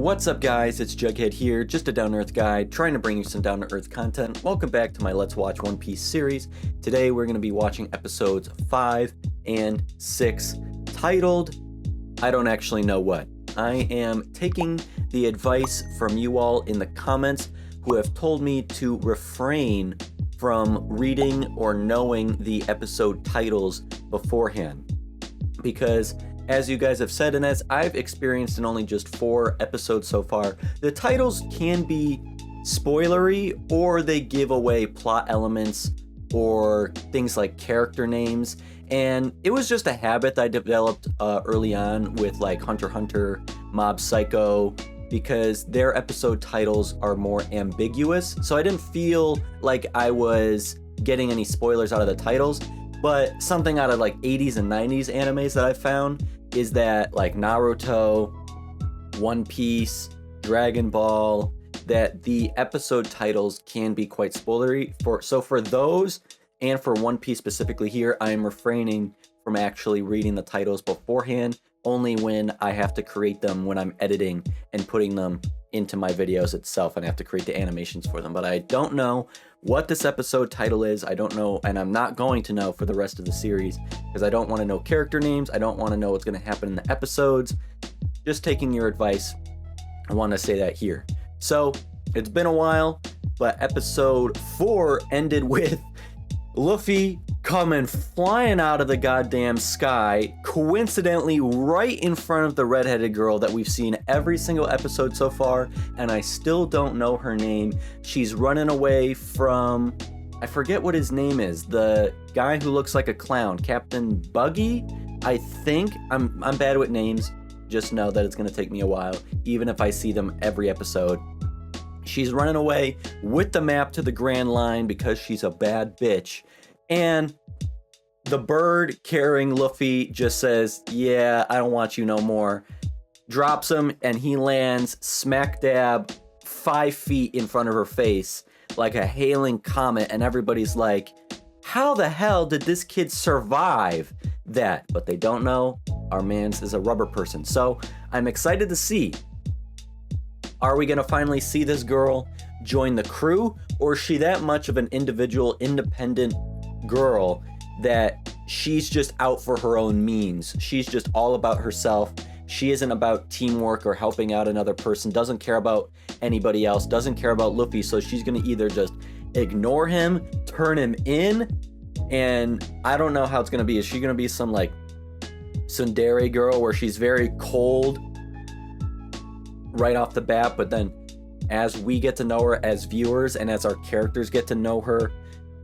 What's up guys, it's Jughead here, just a down-to-earth guy, trying to bring you some down-to-earth content. Welcome back to my Let's Watch One Piece series. Today we're going to be watching episodes 5 and 6, titled, I don't actually know what. I am taking the advice from you all in the comments who have told me to refrain from reading or knowing the episode titles beforehand. Because as you guys have said, and as I've experienced in only just 4 episodes so far, the titles can be spoilery or they give away plot elements or things like character names. And it was just a habit that I developed early on with like Hunter x Hunter, Mob Psycho, because their episode titles are more ambiguous. So I didn't feel like I was getting any spoilers out of the titles. But something out of like 80s and 90s animes that I found is that like Naruto, One Piece, Dragon Ball, that the episode titles can be quite spoilery. So for those and for One Piece specifically here, I am refraining from actually reading the titles beforehand, only when I have to create them when I'm editing and putting them into my videos itself, and I have to create the animations for them. But I don't know what this episode title is. I don't know, and I'm not going to know for the rest of the series because I don't want to know character names. I don't want to know what's going to happen in the episodes. Just taking your advice, I want to say that here. So it's been a while, but episode 4 ended with Luffy coming flying out of the goddamn sky, coincidentally right in front of the redheaded girl that we've seen every single episode so far, and I still don't know her name. She's running away from, I forget what his name is, the guy who looks like a clown, Captain Buggy, I think. I'm bad with names. Just know that it's gonna take me a while, even if I see them every episode. She's running away with the map to the Grand Line because she's a bad bitch. And the bird carrying Luffy just says, yeah, I don't want you no more. Drops him and he lands smack dab 5 feet in front of her face like a hailing comet. And everybody's like, how the hell did this kid survive that? But they don't know our man's is a rubber person. So I'm excited to see. Are we going to finally see this girl join the crew? Or is she that much of an individual, independent girl that she's just out for her own means? She's just all about herself. She isn't about teamwork or helping out another person, doesn't care about anybody else, doesn't care about Luffy. So she's going to either just ignore him, turn him in, and I don't know how it's going to be. Is she going to be some like tsundere girl where she's very cold right off the bat, but then as we get to know her as viewers and as our characters get to know her,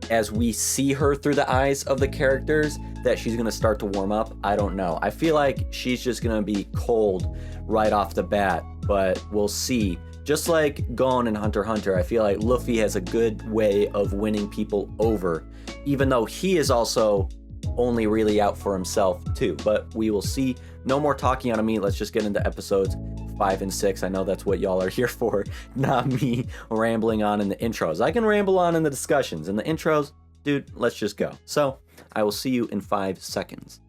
as we see her through the eyes of the characters, that she's going to start to warm up? I don't know. I feel like she's just going to be cold right off the bat, but we'll see. Just like Gon and Hunter x Hunter, I feel like Luffy has a good way of winning people over, even though he is also only really out for himself too. But we will see. No more talking on me. Let's just get into episodes 5 and 6. I know that's what y'all are here for, not me rambling on in the intros. I can ramble on in the discussions. In the intros, dude, let's just go. So I will see you in 5 seconds.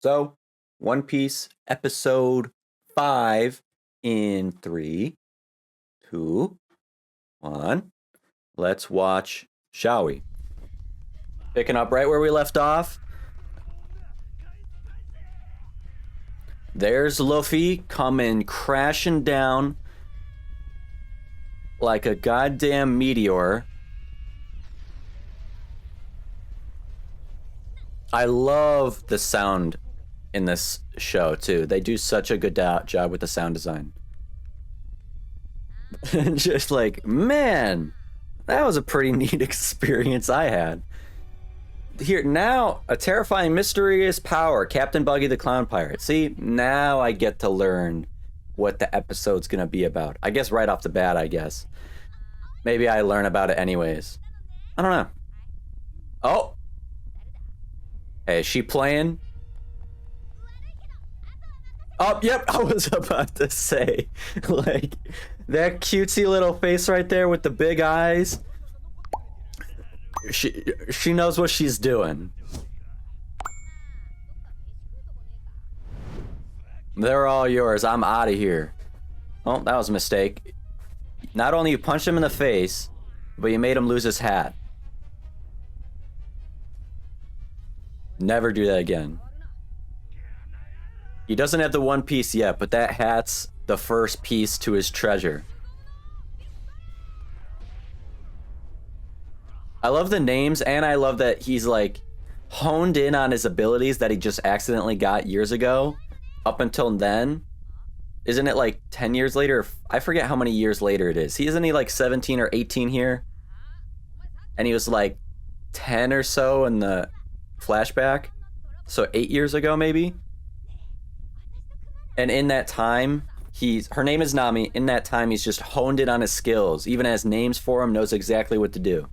So One Piece episode 5 in 3, 2, 1. Let's watch, shall we? Picking up right where we left off. There's Luffy coming crashing down like a goddamn meteor. I love the sound in this show too. They do such a good job with the sound design. Just like, man, that was a pretty neat experience I had. Here, now, a terrifying, mysterious power, Captain Buggy the Clown Pirate. See, now I get to learn what the episode's gonna be about. I guess right off the bat, I guess. Maybe I learn about it anyways. I don't know. Oh! Hey, is she playing? Oh, yep, I was about to say. Like, that cutesy little face right there with the big eyes. She knows what she's doing. They're all yours. I'm out of here. Oh, that was a mistake. Not only you punched him in the face, but you made him lose his hat. Never do that again. He doesn't have the One Piece yet, but that hat's the first piece to his treasure. I love the names, and I love that he's like honed in on his abilities that he just accidentally got years ago. Up until then, isn't it like 10 years later? I forget how many years later it is. Isn't he like 17 or 18 here? And he was like 10 or so in the flashback. So 8 years ago, maybe. And in that time, her name is Nami. In that time, he's just honed in on his skills. Even has names for him, knows exactly what to do.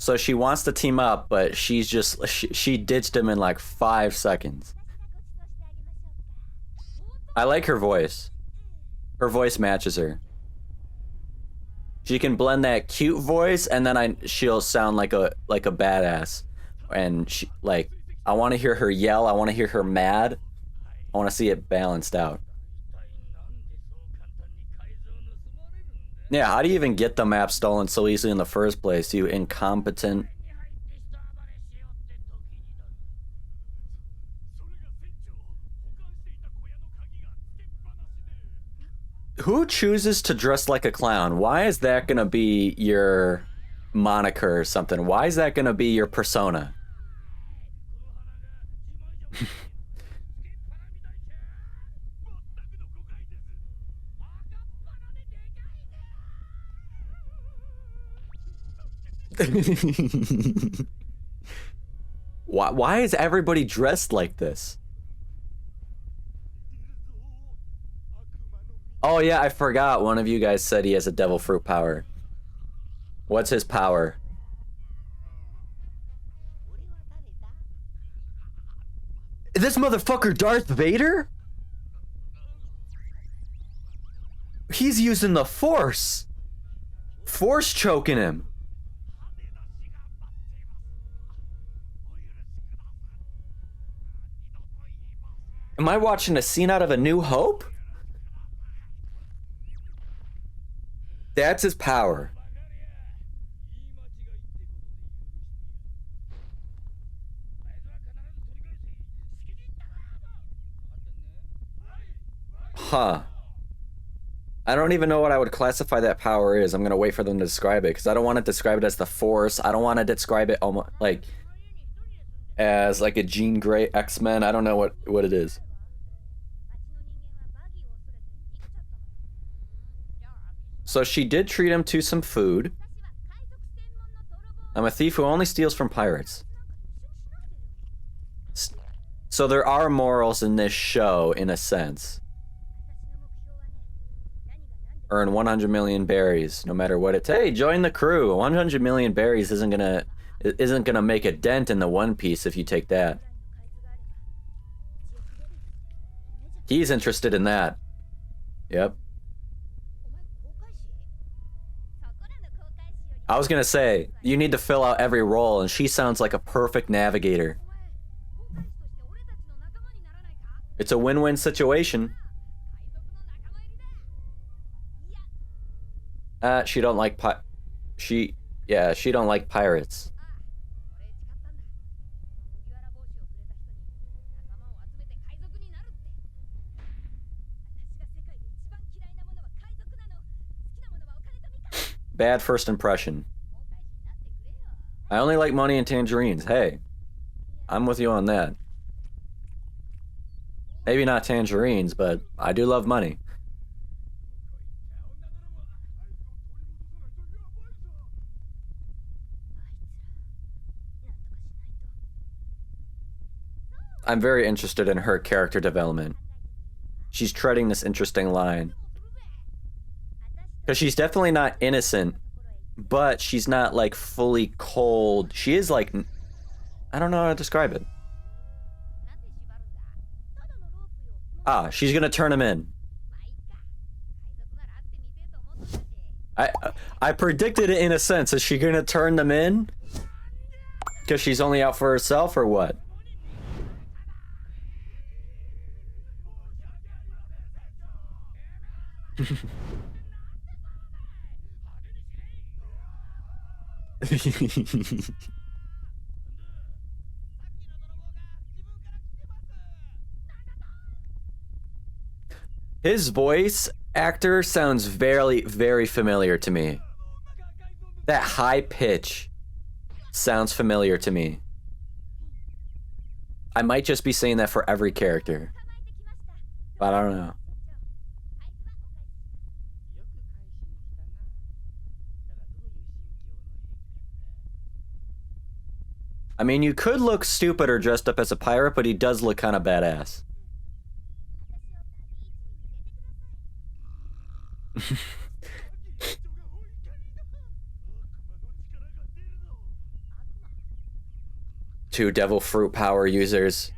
So she wants to team up, but she ditched him in like 5 seconds. I like her voice. Her voice matches her. She can blend that cute voice, and then she'll sound like a badass. And I want to hear her yell. I want to hear her mad. I want to see it balanced out. Yeah, how do you even get the map stolen so easily in the first place, you incompetent? Who chooses to dress like a clown? Why is that gonna be your moniker or something? Why is that gonna be your persona? Why is everybody dressed like this? Oh yeah, I forgot. One of you guys said he has a devil fruit power. What's his power? Is this motherfucker Darth Vader? He's using the Force. Force choking him. Am I watching a scene out of A New Hope? That's his power. Huh. I don't even know what I would classify that power is. I'm gonna wait for them to describe it, because I don't want to describe it as the Force. I don't want to describe it almost like as like a Jean Grey X-Men. I don't know what it is. So she did treat him to some food. I'm a thief who only steals from pirates. So there are morals in this show, in a sense. Earn 100 million berries, no matter what it's. Hey, join the crew. 100 million berries isn't gonna make a dent in the One Piece if you take that. He's interested in that. Yep. I was gonna say, you need to fill out every role, and she sounds like a perfect navigator. It's a win-win situation. She don't like she don't like pirates. Bad first impression. I only like money and tangerines. Hey, I'm with you on that. Maybe not tangerines, but I do love money. I'm very interested in her character development. She's treading this interesting line. Because she's definitely not innocent, but she's not like fully cold. She is like, I don't know how to describe it. Ah, she's gonna turn him in. I predicted it in a sense. Is she gonna turn them in? Because she's only out for herself or what? His voice actor sounds very, very familiar to me. That high pitch sounds familiar to me. I might just be saying that for every character, but I don't know. I mean, you could look stupid or dressed up as a pirate, but he does look kind of badass. Two devil fruit power users.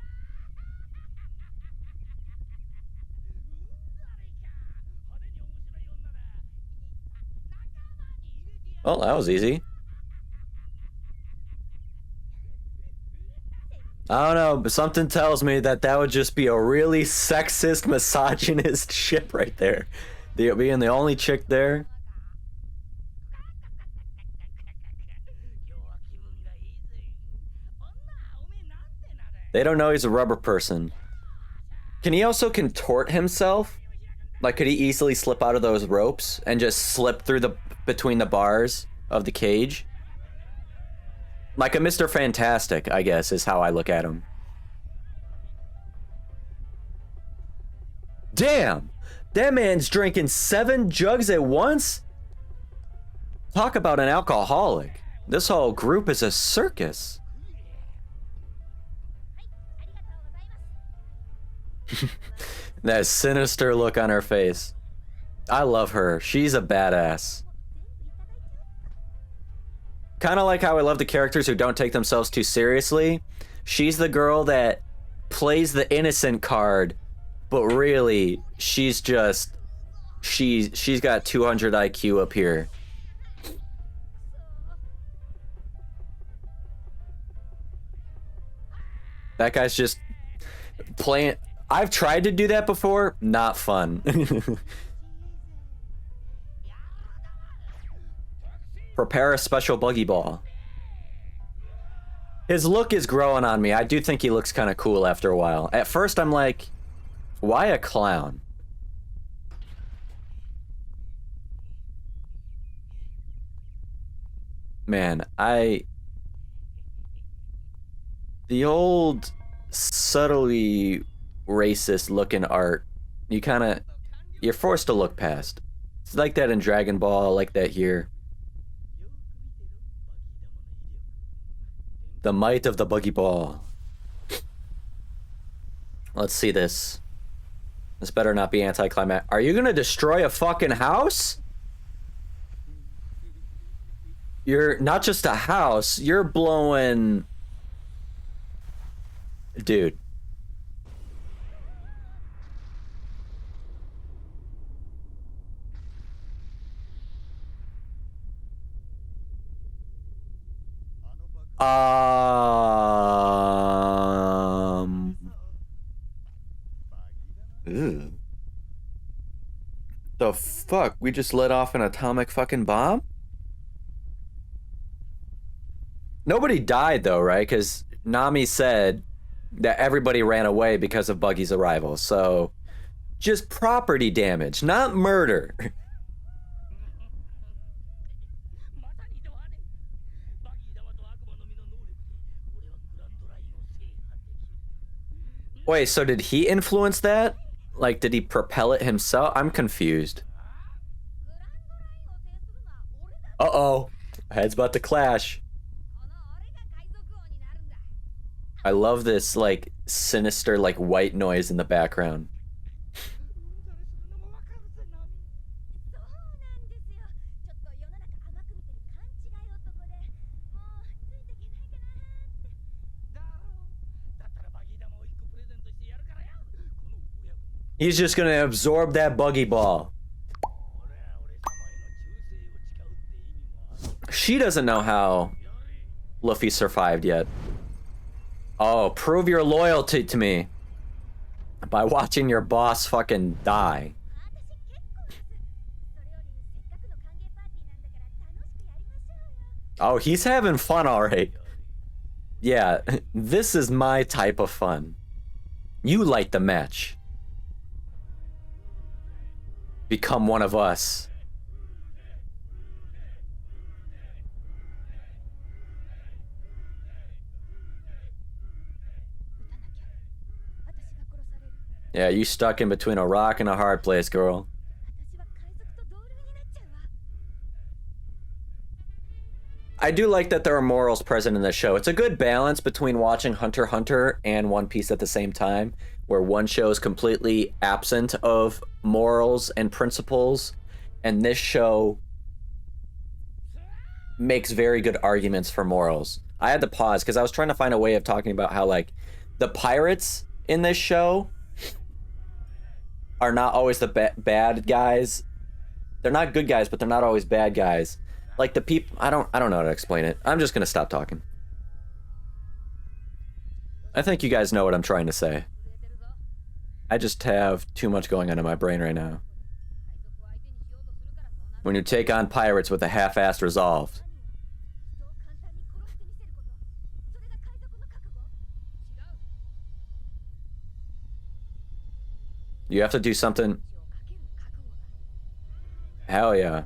Well, that was easy. I don't know, but something tells me that that would just be a really sexist, misogynist ship right there. Being the only chick there. They don't know he's a rubber person. Can he also contort himself? Like, could he easily slip out of those ropes and just slip through the between the bars of the cage? Like a Mr. Fantastic, I guess, is how I look at him. Damn! That man's drinking 7 jugs at once? Talk about an alcoholic. This whole group is a circus. That sinister look on her face. I love her. She's a badass. Kind of like how I love the characters who don't take themselves too seriously. She's the girl that plays the innocent card, but really, she's just... She's got 200 IQ up here. That guy's just playing... I've tried to do that before. Not fun. Prepare a special buggy ball. His look is growing on me. I do think he looks kind of cool after a while. At first, I'm like, why a clown? Man, the old subtly racist looking art, you're forced to look past. It's like that in Dragon Ball, like that here. The might of the buggy ball. Let's see this. This better not be anticlimactic. Are you gonna destroy a fucking house? You're not just a house, you're blowing... Dude. Ew. The fuck? We just let off an atomic fucking bomb? Nobody died though, right? Because Nami said that everybody ran away because of Buggy's arrival. So, just property damage, not murder. Wait, so did he influence that? Like, did he propel it himself? I'm confused. Uh-oh. Heads about to clash. I love this, like, sinister, like, white noise in the background. He's just gonna absorb that buggy ball. She doesn't know how Luffy survived yet. Oh, prove your loyalty to me by watching your boss fucking die. Oh, he's having fun, all right. Yeah, this is my type of fun. You light the match. Become one of us. Yeah, you stuck in between a rock and a hard place, girl. I do like that there are morals present in this show. It's a good balance between watching Hunter x Hunter and One Piece at the same time, where one show is completely absent of morals and principles, and this show makes very good arguments for morals. I had to pause because I was trying to find a way of talking about how, like, the pirates in this show are not always the bad guys. They're not good guys, but they're not always bad guys. Like the people, I don't know how to explain it. I'm just gonna stop talking. I think you guys know what I'm trying to say. I just have too much going on in my brain right now. When you take on pirates with a half-assed resolve. You have to do something. Hell yeah.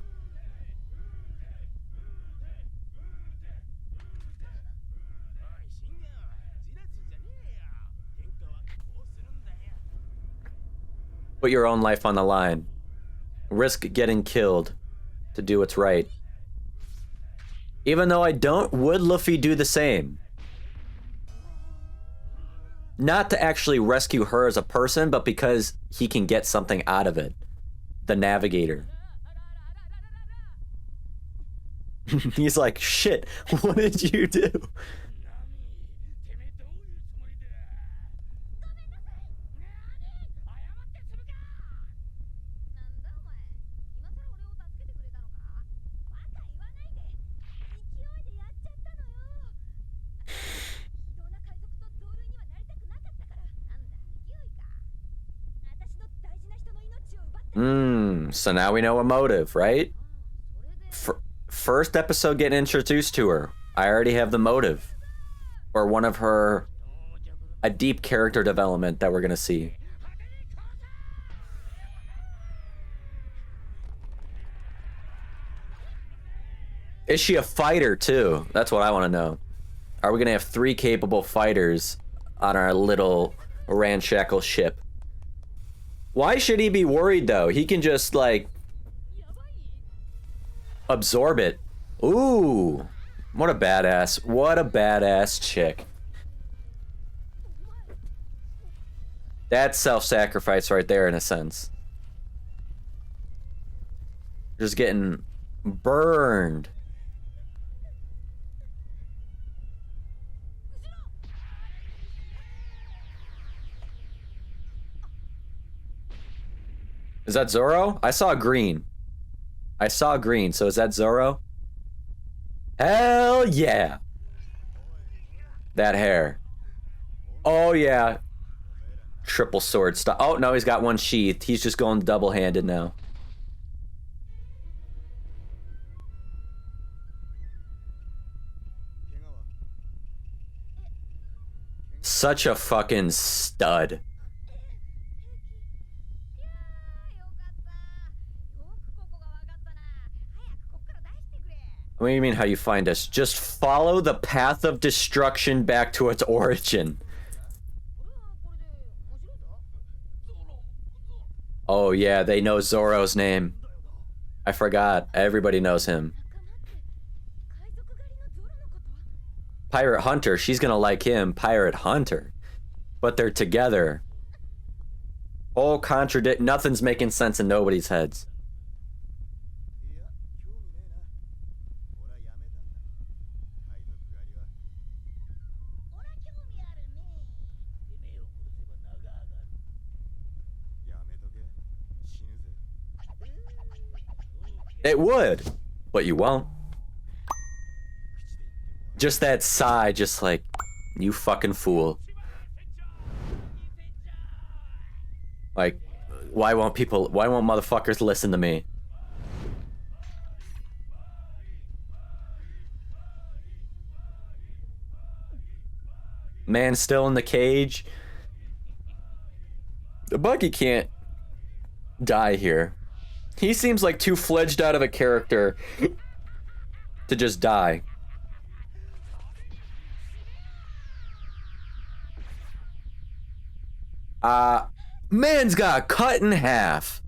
Put your own life on the line. Risk getting killed to do what's right. Even though I don't, would Luffy do the same? Not to actually rescue her as a person, but because he can get something out of it. The navigator. He's like, shit, what did you do? So now we know a motive, right? First episode getting introduced to her. I already have the motive. Or one of her... a deep character development that we're gonna see. Is she a fighter too? That's what I want to know. Are we gonna have 3 capable fighters on our little ramshackle ship? Why should he be worried though? He can just like absorb it. Ooh, what a badass. What a badass chick. That's self-sacrifice right there in a sense. Just getting burned. Is that Zoro? I saw green. I saw green, so is that Zoro? Hell yeah! That hair. Oh yeah. Triple sword style. Oh no, he's got one sheathed. He's just going double-handed now. Such a fucking stud. What do you mean how you find us? Just follow the path of destruction back to its origin. Oh yeah, they know Zoro's name. I forgot. Everybody knows him. Pirate Hunter, she's gonna like him. Pirate Hunter. But they're together. Oh, contradict. Nothing's making sense in nobody's heads. It would, but you won't. Just that sigh, just like, you fucking fool. Like, why won't motherfuckers listen to me? Man still in the cage. The Buggy can't die here. He seems like too fledged out of a character to just die. Man's got cut in half.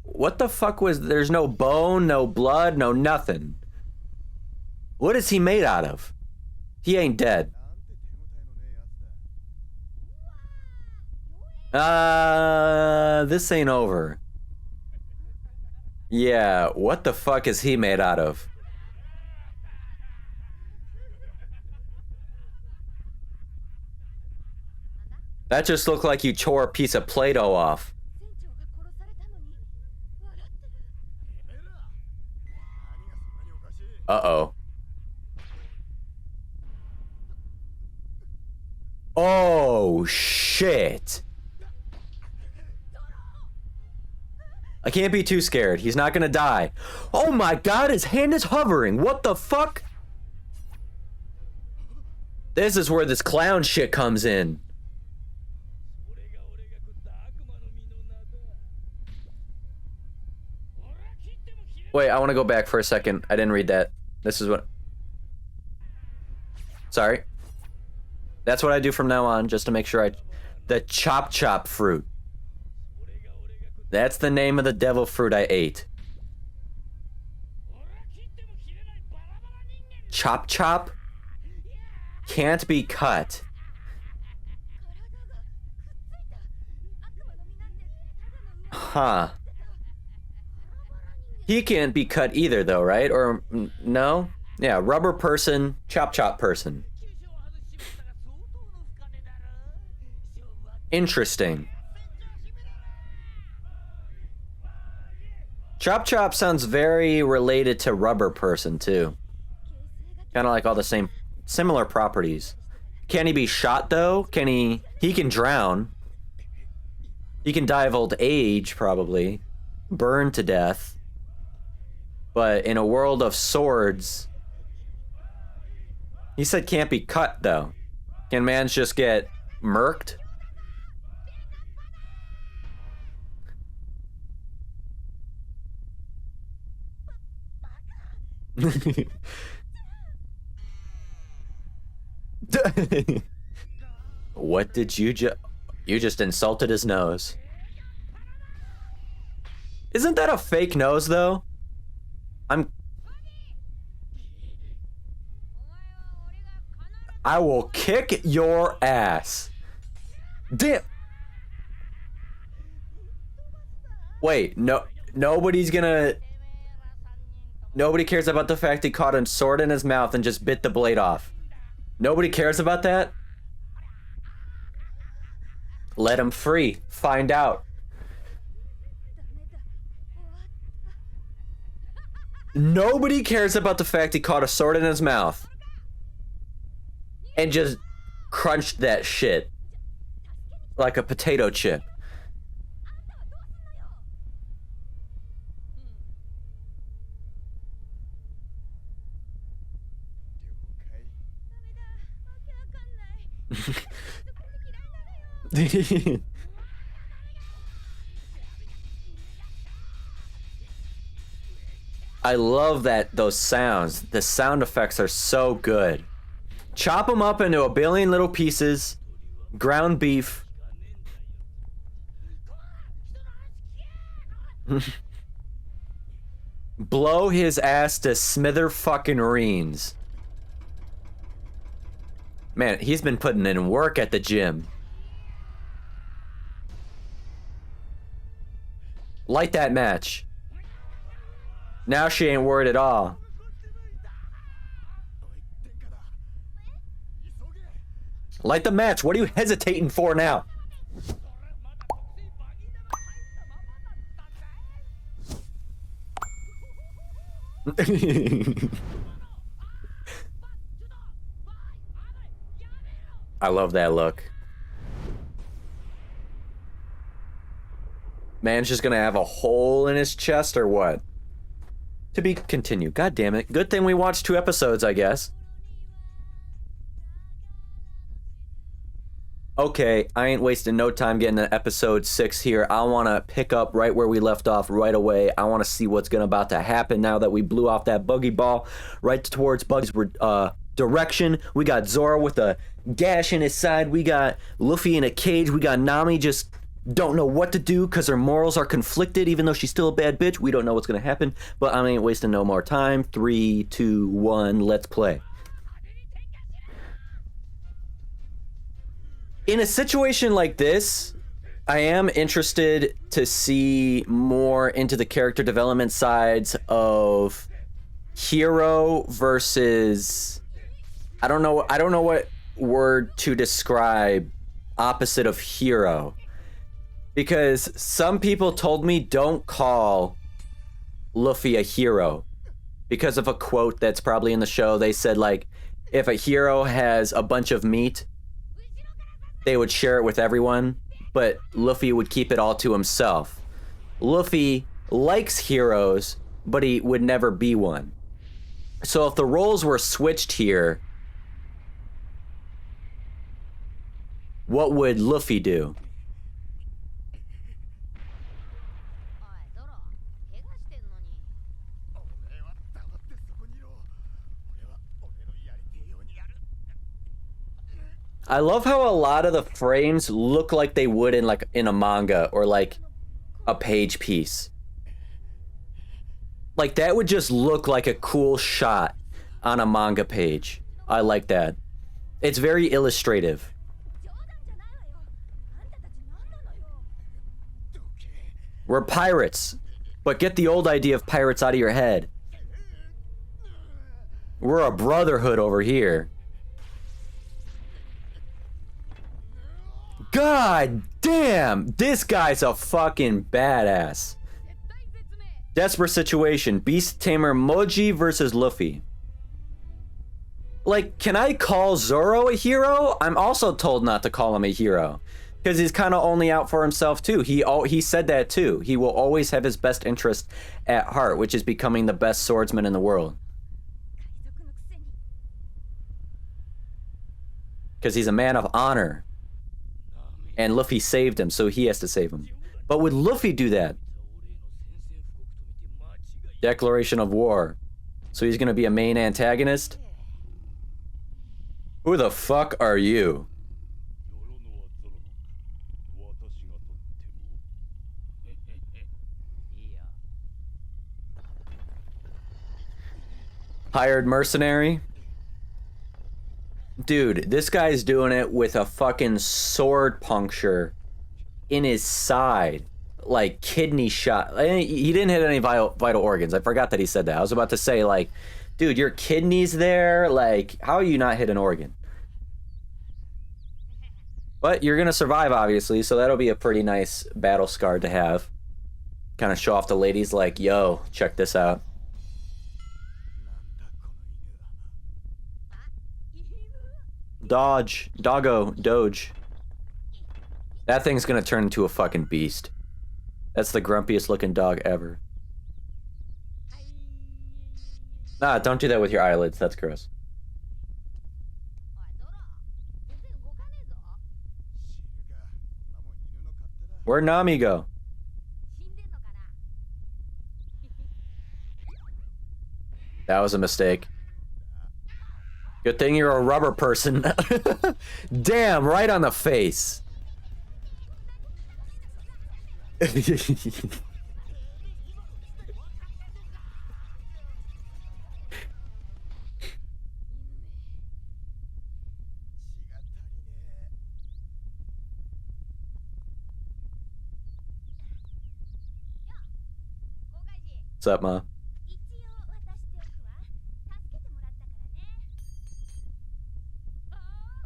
What the fuck was... There's no bone, no blood, no nothing. What is he made out of? He ain't dead. This ain't over. Yeah, what the fuck is he made out of? That just looked like you tore a piece of Play-Doh off. Uh-oh. Oh, shit. I can't be too scared. He's not gonna die. Oh my god, his hand is hovering. What the fuck? This is where this clown shit comes in. Wait, I want to go back for a second. I didn't read that. This is what... Sorry. That's what I do from now on, just to make sure I... The chop chop fruit. That's the name of the devil fruit I ate. Chop chop? Can't be cut. Huh. He can't be cut either, though, right? Or, no? Yeah, rubber person, chop chop person. Interesting. Chop chop sounds very related to rubber person, too. Kind of like all the same, similar properties. Can he be shot, though? Can he... He can drown. He can die of old age, probably. Burn to death. But in a world of swords... He said can't be cut, though. Can mans just get murked? What did you just insulted his nose. Isn't that a fake nose, though? I will kick your ass. Damn. Wait, no, nobody's gonna... Nobody cares about the fact he caught a sword in his mouth and just bit the blade off. Nobody cares about that? Let him free. Find out. Nobody cares about the fact he caught a sword in his mouth and just crunched that shit like a potato chip. I love those sounds. The sound effects are so good. Chop them up into a billion little pieces. Ground beef. Blow his ass to smither fucking reens. Man, he's been putting in work at the gym. Light that match. Now she ain't worried at all. Light the match. What are you hesitating for now? I love that look. Man's just gonna have a hole in his chest or what? To be continued. God damn it. Good thing we watched 2 episodes, I guess. Okay, I ain't wasting no time getting to episode 6 here. I want to pick up right where we left off right away. I want to see what's about to happen now that we blew off that buggy ball right towards Buggy's direction. We got Zoro with a gash in his side. We got Luffy in a cage. We got Nami just don't know what to do because her morals are conflicted. Even though she's still a bad bitch, we don't know what's going to happen. But I ain't wasting no more time. 3, 2, 1, let's play. In a situation like this, I am interested to see more into the character development sides of hero versus, I don't know what word to describe opposite of hero. Because some people told me don't call Luffy a hero because of a quote that's probably in the show. They said, like, if a hero has a bunch of meat, they would share it with everyone, but Luffy would keep it all to himself. Luffy likes heroes, but he would never be one. So if the roles were switched here, what would Luffy do? I love how a lot of the frames look like they would in a manga or like a page piece. Like that would just look like a cool shot on a manga page. I like that. It's very illustrative. We're pirates, but get the old idea of pirates out of your head. We're a brotherhood over here. God damn, this guy's a fucking badass. Desperate situation. Beast Tamer Mohji versus Luffy. Like, can I call Zoro a hero? I'm also told not to call him a hero. Because he's kind of only out for himself too. He said that too. He will always have his best interest at heart, which is becoming the best swordsman in the world. Because he's a man of honor. And Luffy saved him, so he has to save him. But would Luffy do that? Declaration of war. So he's gonna be a main antagonist? Who the fuck are you? Hired mercenary? Dude, this guy's doing it with a fucking sword puncture in his side. Like, kidney shot. He didn't hit any vital organs. I forgot that he said that. I was about to say, like, dude, your kidney's there. Like, how are you not hit an organ? But you're gonna survive, obviously, so that'll be a pretty nice battle scar to have. Kind of show off the ladies, like, yo, check this out. Dodge. Doggo. Doge. That thing's gonna turn into a fucking beast. That's the grumpiest looking dog ever. Nah, don't do that with your eyelids. That's gross. Where'd Nami go? That was a mistake. Good thing you're a rubber person. Damn, right on the face. What's up, Ma?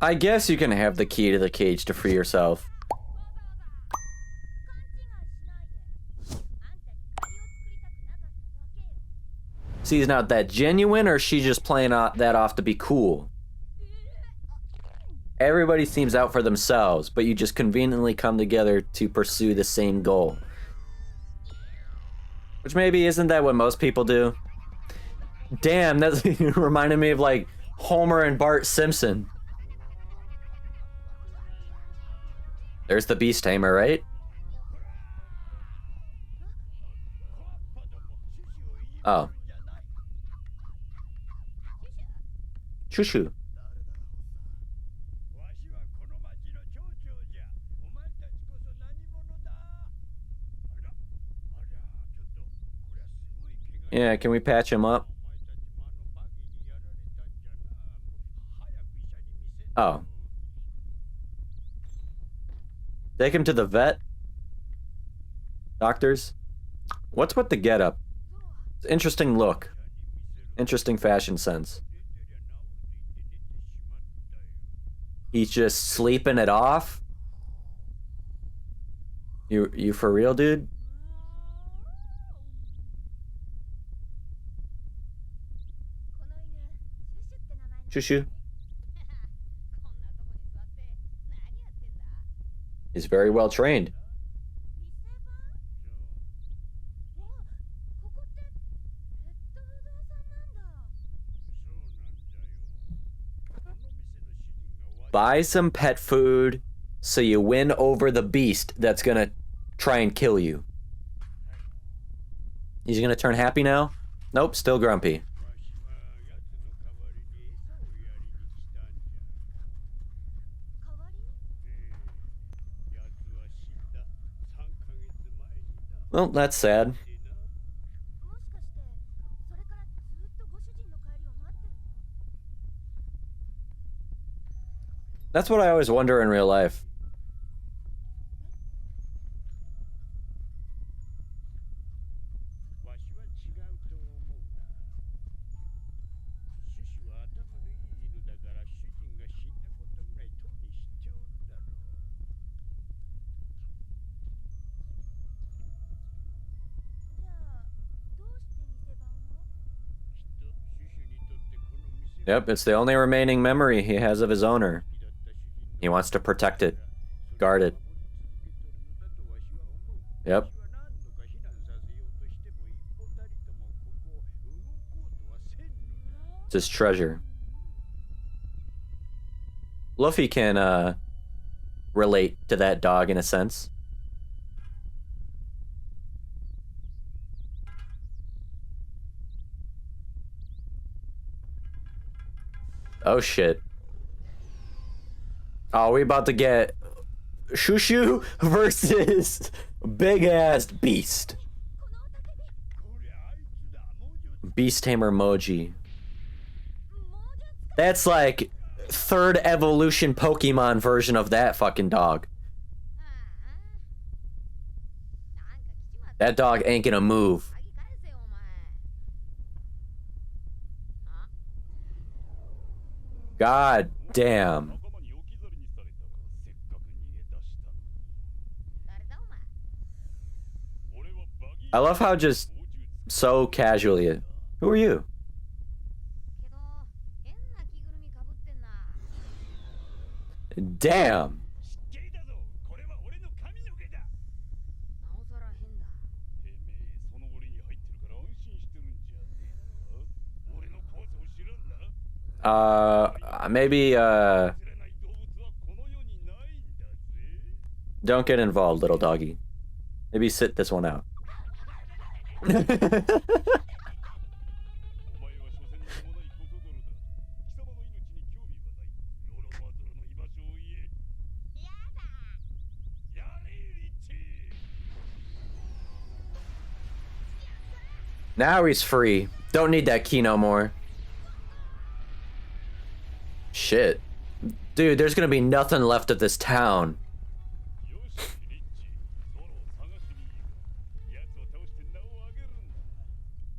I guess you can have the key to the cage to free yourself. See, he's not that genuine, or is she just playing that off to be cool? Everybody seems out for themselves, but you just conveniently come together to pursue the same goal. Which maybe isn't that what most people do? Damn, that reminded me of like Homer and Bart Simpson. There's the beast tamer, right? Oh. Shushu. Yeah, can we patch him up? Oh. Take him to the vet? Doctors? What's with the getup? It's an interesting look. Interesting fashion sense. He's just sleeping it off? You for real, dude? Shushu. He's very well trained. Buy some pet food so you win over the beast that's gonna try and kill you. He's gonna turn happy now? Nope, still grumpy. Well, that's sad. That's what I always wonder in real life. Yep, it's the only remaining memory he has of his owner. He wants to protect it, guard it. Yep. It's his treasure. Luffy can, relate to that dog in a sense. Oh shit. Oh, we about to get Shushu versus big ass beast. Beast Tamer Mohji. That's like third evolution Pokemon version of that fucking dog. That dog ain't gonna move. God damn. I love how just so casually. Who are you? Damn. Maybe, don't get involved, little doggy. Maybe sit this one out. Now he's free. Don't need that key no more. Shit. Dude, there's gonna be nothing left of this town.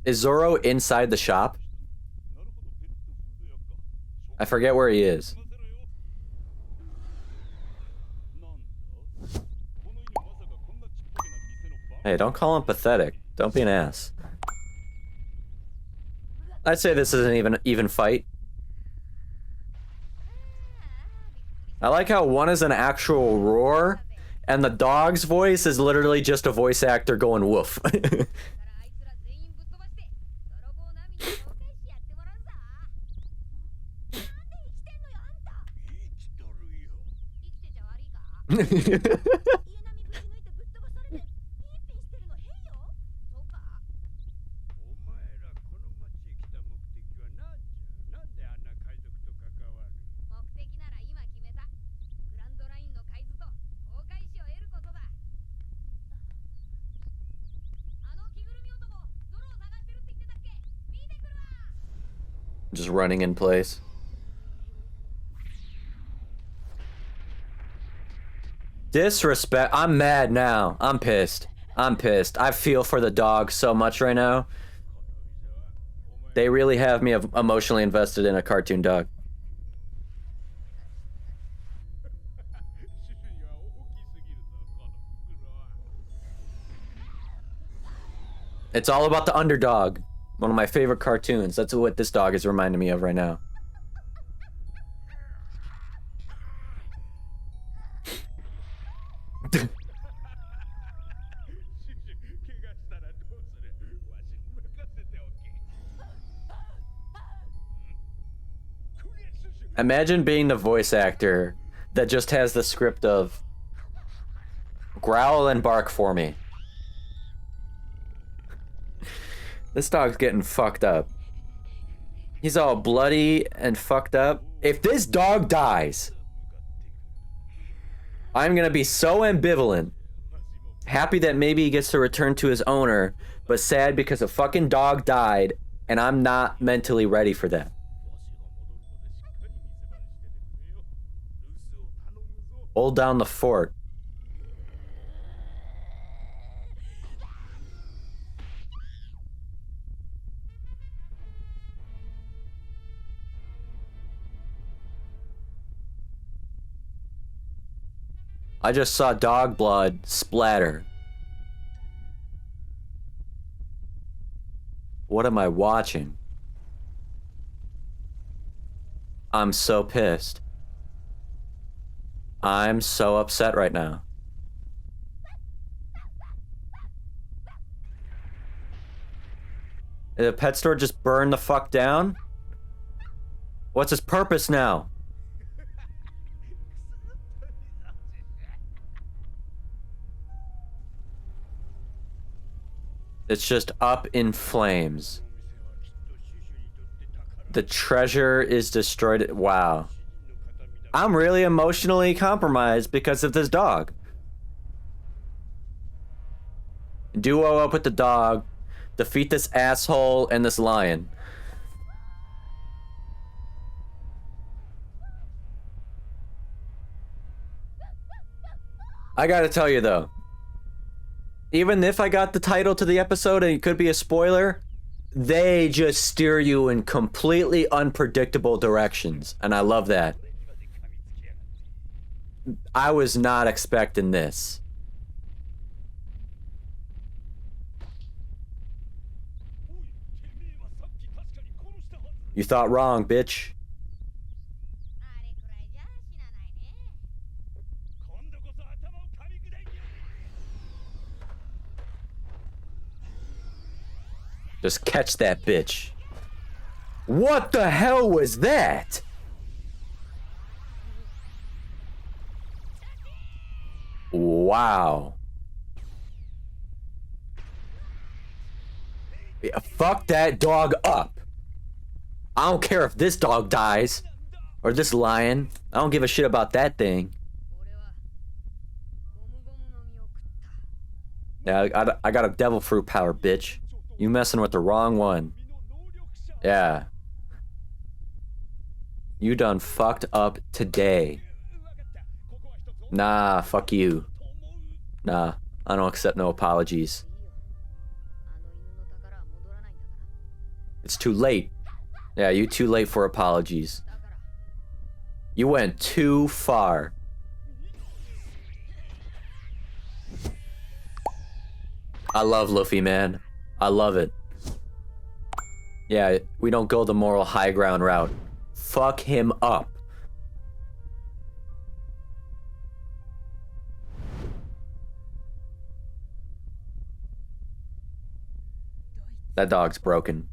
Is Zoro inside the shop? I forget where he is. Hey, don't call him pathetic. Don't be an ass. I'd say this isn't even an even fight. I like how one is an actual roar, and the dog's voice is literally just a voice actor going woof. Just running in place. Disrespect. I'm mad now. I'm pissed. I'm pissed. I feel for the dog so much right now. They really have me emotionally invested in a cartoon dog. It's all about the underdog. One of my favorite cartoons. That's what this dog is reminding me of right now. Imagine being the voice actor that just has the script of growl and bark for me. This dog's getting fucked up. He's all bloody and fucked up. If this dog dies, I'm gonna be so ambivalent. Happy that maybe he gets to return to his owner, but sad because a fucking dog died and I'm not mentally ready for that. Hold down the fort. I just saw dog blood splatter. What am I watching? I'm so pissed. I'm so upset right now. Did the pet store just burn the fuck down? What's his purpose now? It's just up in flames. The treasure is destroyed. Wow. I'm really emotionally compromised because of this dog. Duo up with the dog. Defeat this asshole and this lion. I gotta tell you though, even if I got the title to the episode and it could be a spoiler, they just steer you in completely unpredictable directions, and I love that. I was not expecting this. You thought wrong, bitch. Just catch that bitch. What the hell was that? Wow. Yeah, fuck that dog up. I don't care if this dog dies or this lion. I don't give a shit about that thing. Yeah, I got a devil fruit power, bitch. You messing with the wrong one. Yeah. You done fucked up today. Nah, fuck you. Nah, I don't accept no apologies. It's too late. Yeah, you too late for apologies. You went too far. I love Luffy, man. I love it. Yeah, we don't go the moral high ground route. Fuck him up. That dog's broken.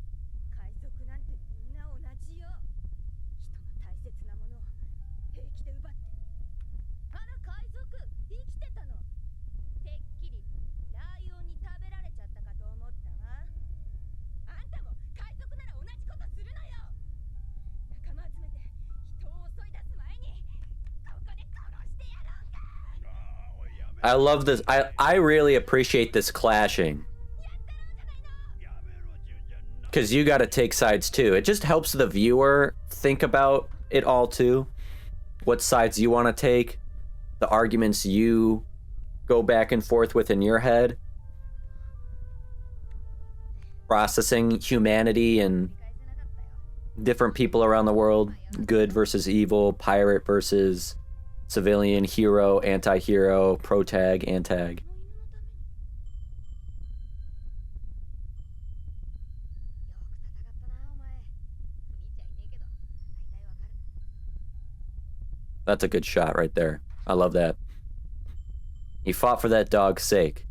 I love this. I really appreciate this clashing. Because you got to take sides too. It just helps the viewer think about it all too. What sides you want to take. The arguments you go back and forth with in your head. Processing humanity and different people around the world. Good versus evil. Pirate versus civilian. Hero, anti-hero. Protag, antag. That's a good shot right there. I love that. He fought for that dog's sake.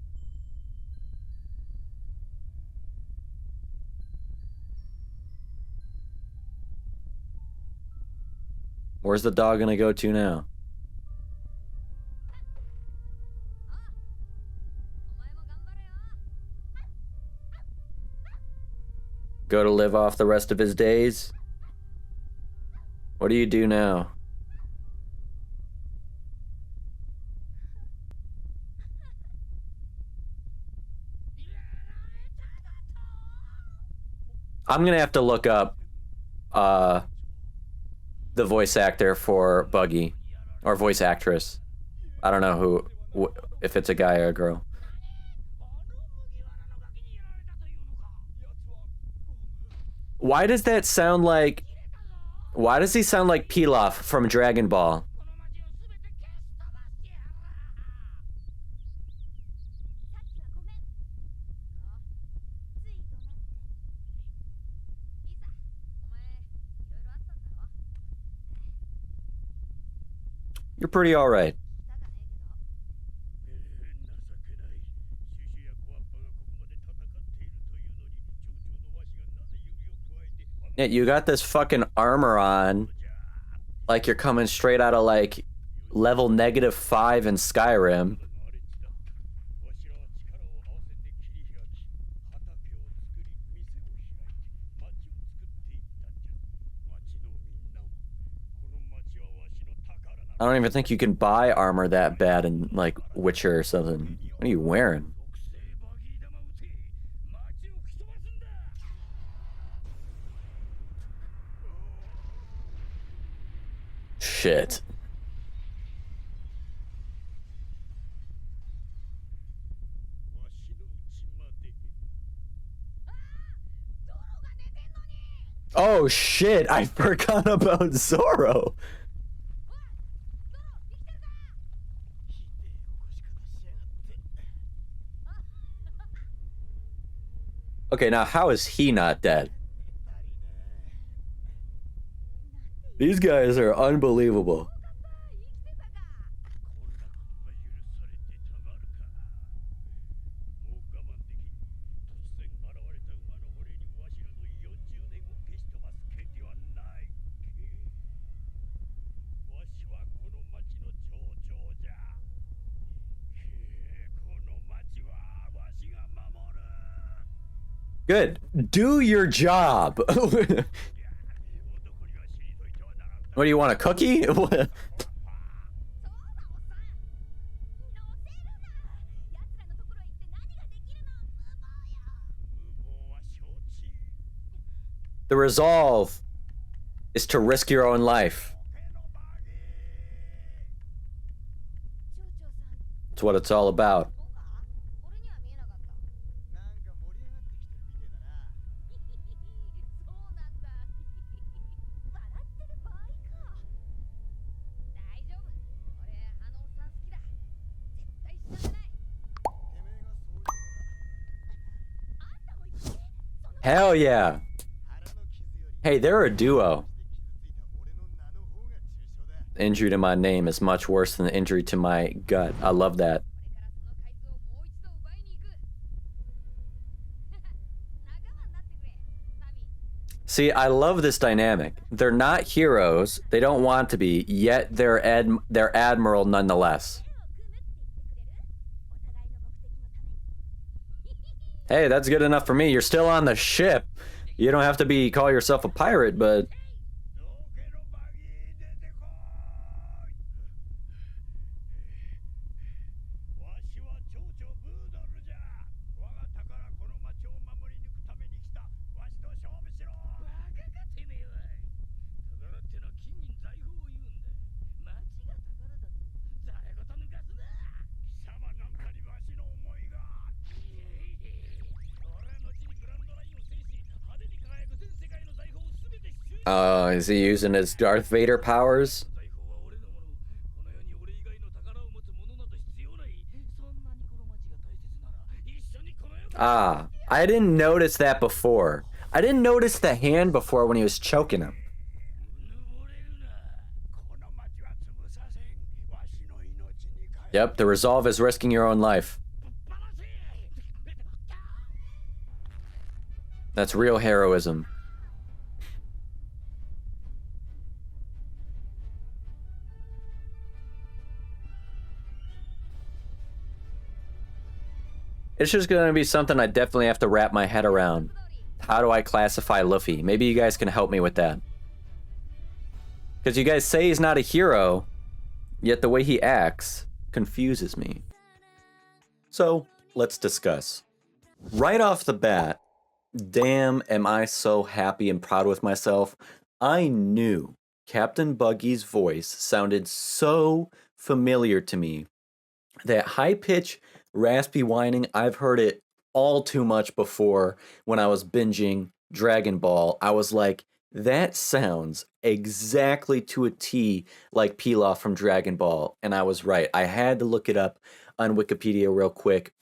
Where's the dog gonna go to now? Go to live off the rest of his days? What do you do now? I'm gonna have to look up the voice actor for Buggy, or voice actress. I don't know if it's a guy or a girl. Why does that sound like... Why does he sound like Pilaf from Dragon Ball? You're pretty alright. Yeah, you got this fucking armor on like you're coming straight out of like level -5 in Skyrim. I don't even think you can buy armor that bad in like Witcher or something. What are you wearing? Shit. Oh shit, I forgot about Zoro. Okay, now how is he not dead? These guys are unbelievable. Good. Do your job. What do you want, a cookie? The resolve is to risk your own life. That's what it's all about. Hell yeah. Hey, they're a duo. The injury to my name is much worse than the injury to my gut. I love that. See, I love this dynamic. They're not heroes. They don't want to be, yet they're admiral nonetheless. Hey, that's good enough for me. You're still on the ship. You don't have to call yourself a pirate, but... Is he using his Darth Vader powers? Ah, I didn't notice that before. I didn't notice the hand before when he was choking him. Yep, the resolve is risking your own life. That's real heroism. It's just going to be something I definitely have to wrap my head around. How do I classify Luffy? Maybe you guys can help me with that. Because you guys say he's not a hero, yet the way he acts confuses me. So, let's discuss. Right off the bat, damn, am I so happy and proud with myself. I knew Captain Buggy's voice sounded so familiar to me. That high-pitched, raspy whining, I've heard it all too much before when I was binging Dragon Ball. I was like, that sounds exactly to a T like Pilaf from Dragon Ball. And I was right. I had to look it up on Wikipedia real quick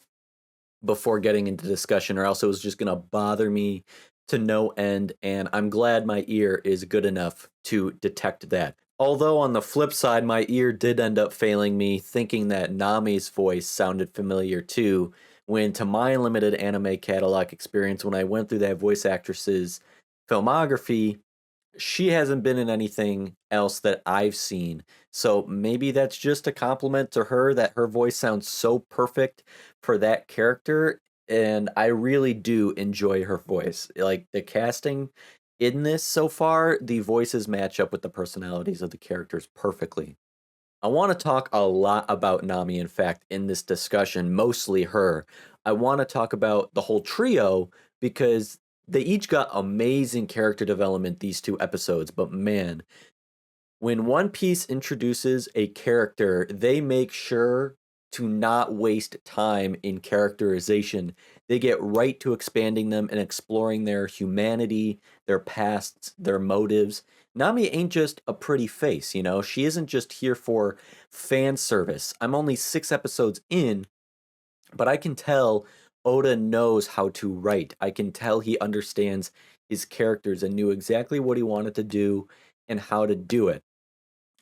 before getting into discussion, or else it was just going to bother me to no end. And I'm glad my ear is good enough to detect that. Although on the flip side, my ear did end up failing me, thinking that Nami's voice sounded familiar too, when to my limited anime catalog experience, when I went through that voice actress's filmography, she hasn't been in anything else that I've seen. So maybe that's just a compliment to her that her voice sounds so perfect for that character. And I really do enjoy her voice. Like the casting in this so far, the voices match up with the personalities of the characters perfectly. I want to talk a lot about Nami, in fact, in this discussion, mostly her. I want to talk about the whole trio because they each got amazing character development these two episodes, but man, when One Piece introduces a character, they make sure to not waste time in characterization. They get right to expanding them and exploring their humanity, their pasts, their motives. Nami ain't just a pretty face, you know? She isn't just here for fan service. I'm only 6 episodes in, but I can tell Oda knows how to write. I can tell he understands his characters and knew exactly what he wanted to do and how to do it.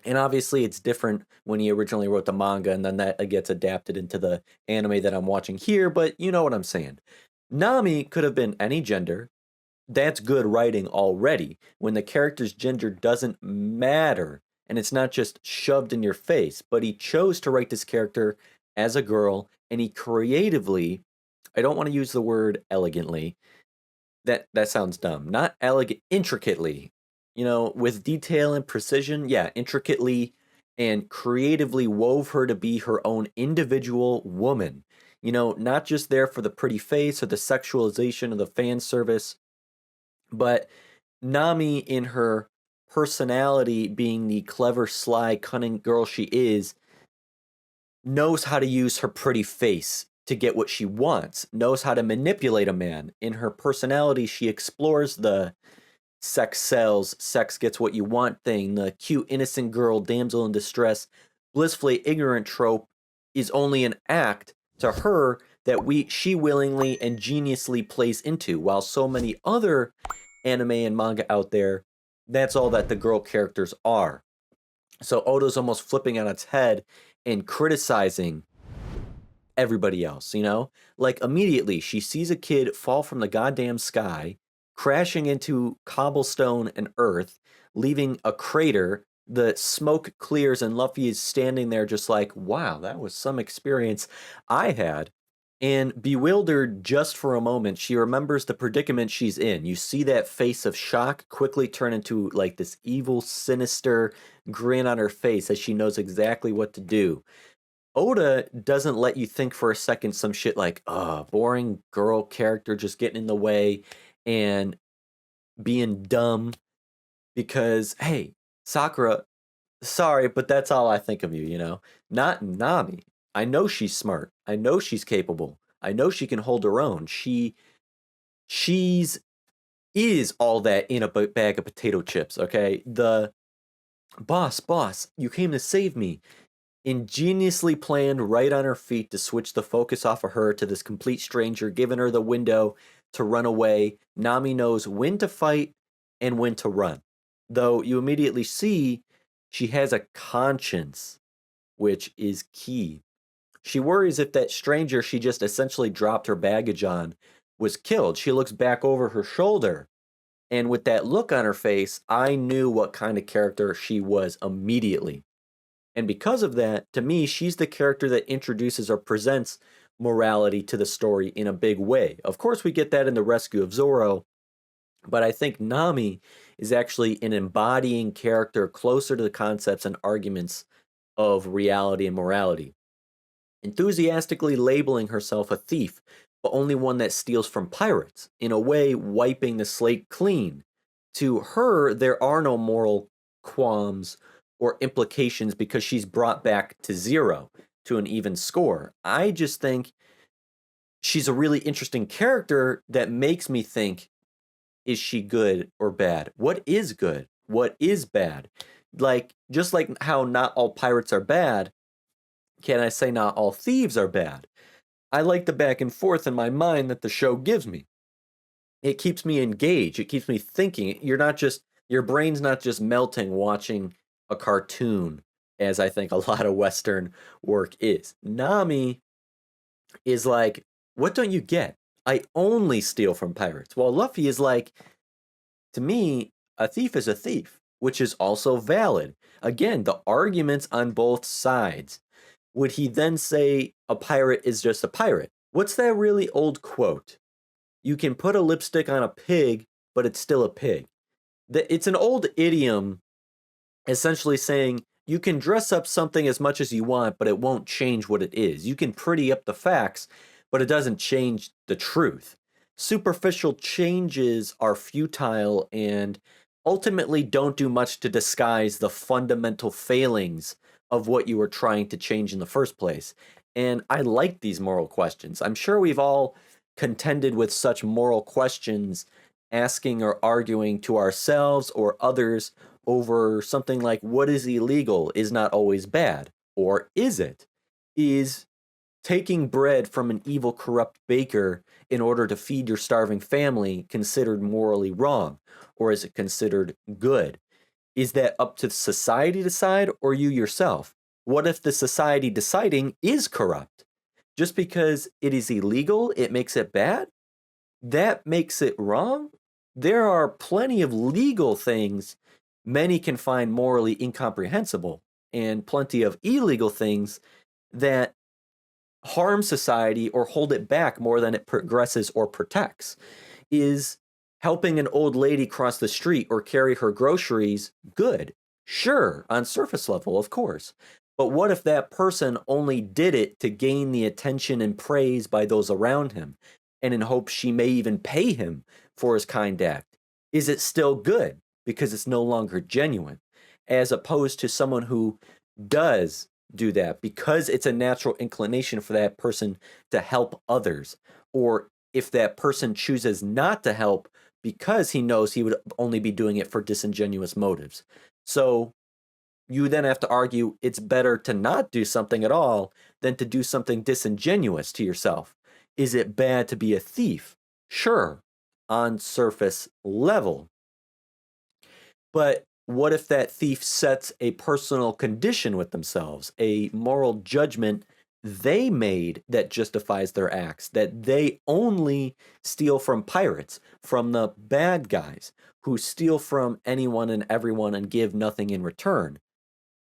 And obviously, it's different when he originally wrote the manga, and then that gets adapted into the anime that I'm watching here, but you know what I'm saying. Nami could have been any gender. That's good writing already. When the character's gender doesn't matter, and it's not just shoved in your face, but he chose to write this character as a girl, and he creatively, I don't want to use the word elegantly, that sounds dumb. Not elegant, intricately. You know, with detail and precision, yeah, intricately and creatively wove her to be her own individual woman. You know, not just there for the pretty face or the sexualization or the fan service, but Nami in her personality being the clever, sly, cunning girl she is, knows how to use her pretty face to get what she wants, knows how to manipulate a man. In her personality, she explores the sex sells, sex gets what you want thing, the cute, innocent girl, damsel in distress, blissfully ignorant trope is only an act to her that she willingly and geniusly plays into, while so many other anime and manga out there, that's all that the girl characters are. So Oda's almost flipping on its head and criticizing everybody else, you know? Like immediately she sees a kid fall from the goddamn sky, crashing into cobblestone and earth, leaving a crater. The smoke clears and Luffy is standing there just like, wow, that was some experience I had. And bewildered just for a moment, she remembers the predicament she's in. You see that face of shock quickly turn into like this evil, sinister grin on her face as she knows exactly what to do. Oda doesn't let you think for a second some shit like, boring girl character just getting in the way and being dumb because, hey, Sakura, sorry, but that's all I think of you, you know? Not Nami. I know she's smart. I know she's capable. I know she can hold her own. She's is all that in a bag of potato chips, okay? The boss, you came to save me. Ingeniously planned right on her feet to switch the focus off of her to this complete stranger, giving her the window to run away. Nami knows when to fight and when to run. Though you immediately see she has a conscience, which is key. She worries if that stranger she just essentially dropped her baggage on was killed. She looks back over her shoulder, and with that look on her face, I knew what kind of character she was immediately. And because of that, to me, she's the character that introduces or presents morality to the story in a big way. Of course, we get that in the rescue of Zoro, but I think Nami is actually an embodying character closer to the concepts and arguments of reality and morality. Enthusiastically labeling herself a thief, but only one that steals from pirates, in a way wiping the slate clean. To her, there are no moral qualms or implications because she's brought back to zero, to an even score. I just think she's a really interesting character that makes me think, is she good or bad? What is good? What is bad? Like, just like how not all pirates are bad, can I say not all thieves are bad? I like the back and forth in my mind that the show gives me. It keeps me engaged. It keeps me thinking. Your brain's not just melting watching a cartoon, as I think a lot of Western work is. Nami is like, what don't you get? I only steal from pirates. While Luffy is like, to me, a thief is a thief, which is also valid. Again, the arguments on both sides. Would he then say a pirate is just a pirate? What's that really old quote? You can put a lipstick on a pig, but it's still a pig. It's an old idiom essentially saying you can dress up something as much as you want, but it won't change what it is. You can pretty up the facts, but it doesn't change the truth. Superficial changes are futile and ultimately don't do much to disguise the fundamental failings of what you were trying to change in the first place. And I like these moral questions. I'm sure we've all contended with such moral questions, asking or arguing to ourselves or others over something like what is illegal is not always bad, or is it? Is taking bread from an evil, corrupt baker in order to feed your starving family considered morally wrong, or is it considered good? Is that up to society to decide or you yourself? What if the society deciding is corrupt? Just because it is illegal, it makes it bad? That makes it wrong? There are plenty of legal things many can find morally incomprehensible, and plenty of illegal things that harm society or hold it back more than it progresses or protects. Is helping an old lady cross the street or carry her groceries good? Sure, on surface level, of course. But what if that person only did it to gain the attention and praise by those around him, and in hopes she may even pay him for his kind act? Is it still good because it's no longer genuine? As opposed to someone who does do that because it's a natural inclination for that person to help others, or if that person chooses not to help because he knows he would only be doing it for disingenuous motives. So you then have to argue it's better to not do something at all than to do something disingenuous to yourself. Is it bad to be a thief? Sure, on surface level. But what if that thief sets a personal condition with themselves, a moral judgment they made that justifies their acts, that they only steal from pirates, from the bad guys who steal from anyone and everyone and give nothing in return?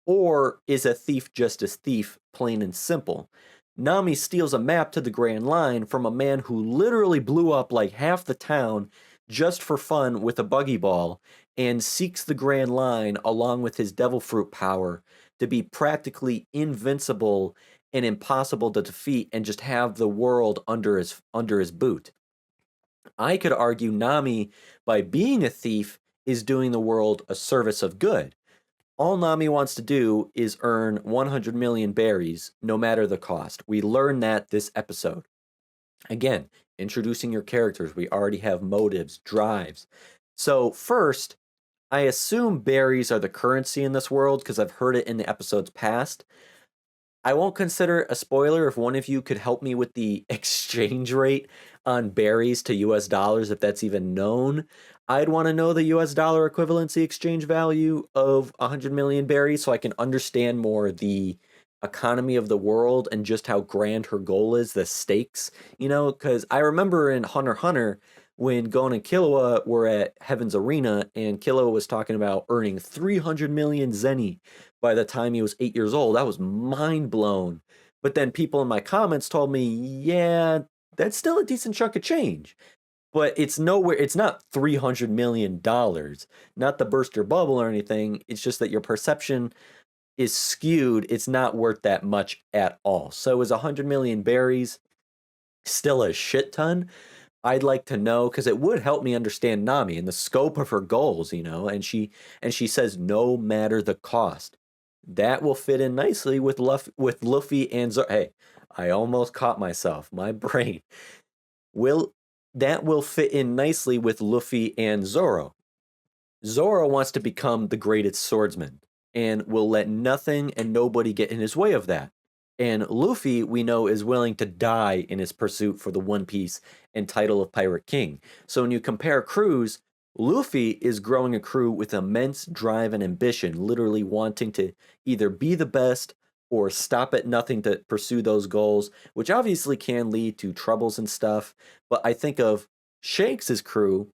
Or is a thief just a thief, plain and simple? Nami steals a map to the Grand Line from a man who literally blew up like half the town just for fun with a buggy ball, and seeks the Grand Line along with his devil fruit power to be practically invincible and impossible to defeat and just have the world under his boot. I could argue Nami, by being a thief, is doing the world a service of good. All Nami wants to do is earn 100 million berries, no matter the cost. We learn that this episode. Again, introducing your characters. We already have motives, drives. So first, I assume berries are the currency in this world because I've heard it in the episodes past. I won't consider it a spoiler if one of you could help me with the exchange rate on berries to US dollars, if that's even known. I'd want to know the US dollar equivalency exchange value of 100 million berries so I can understand more the economy of the world and just how grand her goal is, the stakes, because I remember in Hunter x Hunter when Gon and Killua were at Heaven's Arena and Killua was talking about earning 300 million zenny by the time he was 8 years old. I was mind blown. But then people in my comments told me, yeah, that's still a decent chunk of change. But it's nowhere, it's not $300 million, not to burst your bubble or anything. It's just that your perception is skewed. It's not worth that much at all. So is 100 million berries still a shit ton? I'd like to know because it would help me understand Nami and the scope of her goals, and she says no matter the cost. That will fit in nicely with Luffy and Zoro. Hey, I almost caught myself. My brain. That will fit in nicely with Luffy and Zoro. Zoro wants to become the greatest swordsman and will let nothing and nobody get in his way of that. And Luffy, we know, is willing to die in his pursuit for the One Piece and title of Pirate King. So when you compare crews, Luffy is growing a crew with immense drive and ambition, literally wanting to either be the best or stop at nothing to pursue those goals, which obviously can lead to troubles and stuff. But I think of Shanks' crew,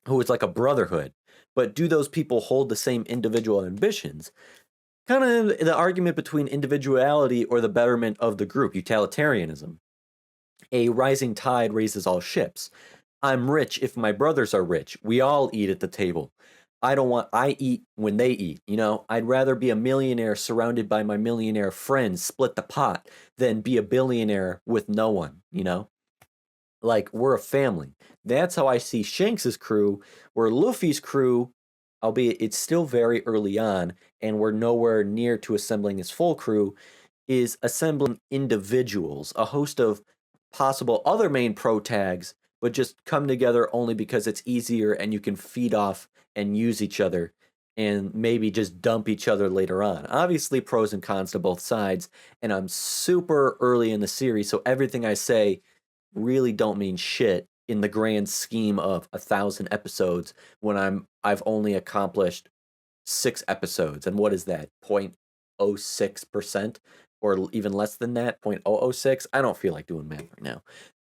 who is like a brotherhood. But do those people hold the same individual ambitions? Kind of the argument between individuality or the betterment of the group, utilitarianism. A rising tide raises all ships. I'm rich if my brothers are rich. We all eat at the table. I eat when they eat, I'd rather be a millionaire surrounded by my millionaire friends, split the pot, than be a billionaire with no one, Like, we're a family. That's how I see Shanks' crew, where Luffy's crew, albeit it's still very early on, and we're nowhere near to assembling his full crew, is assembling individuals, a host of possible other main pro tags, but just come together only because it's easier and you can feed off and use each other and maybe just dump each other later on. Obviously, pros and cons to both sides, and I'm super early in the series, so everything I say really don't mean shit in the grand scheme of 1,000 episodes when I've only accomplished 6 episodes. And what is that? 0.06% or even less than that? 0.006? I don't feel like doing math right now.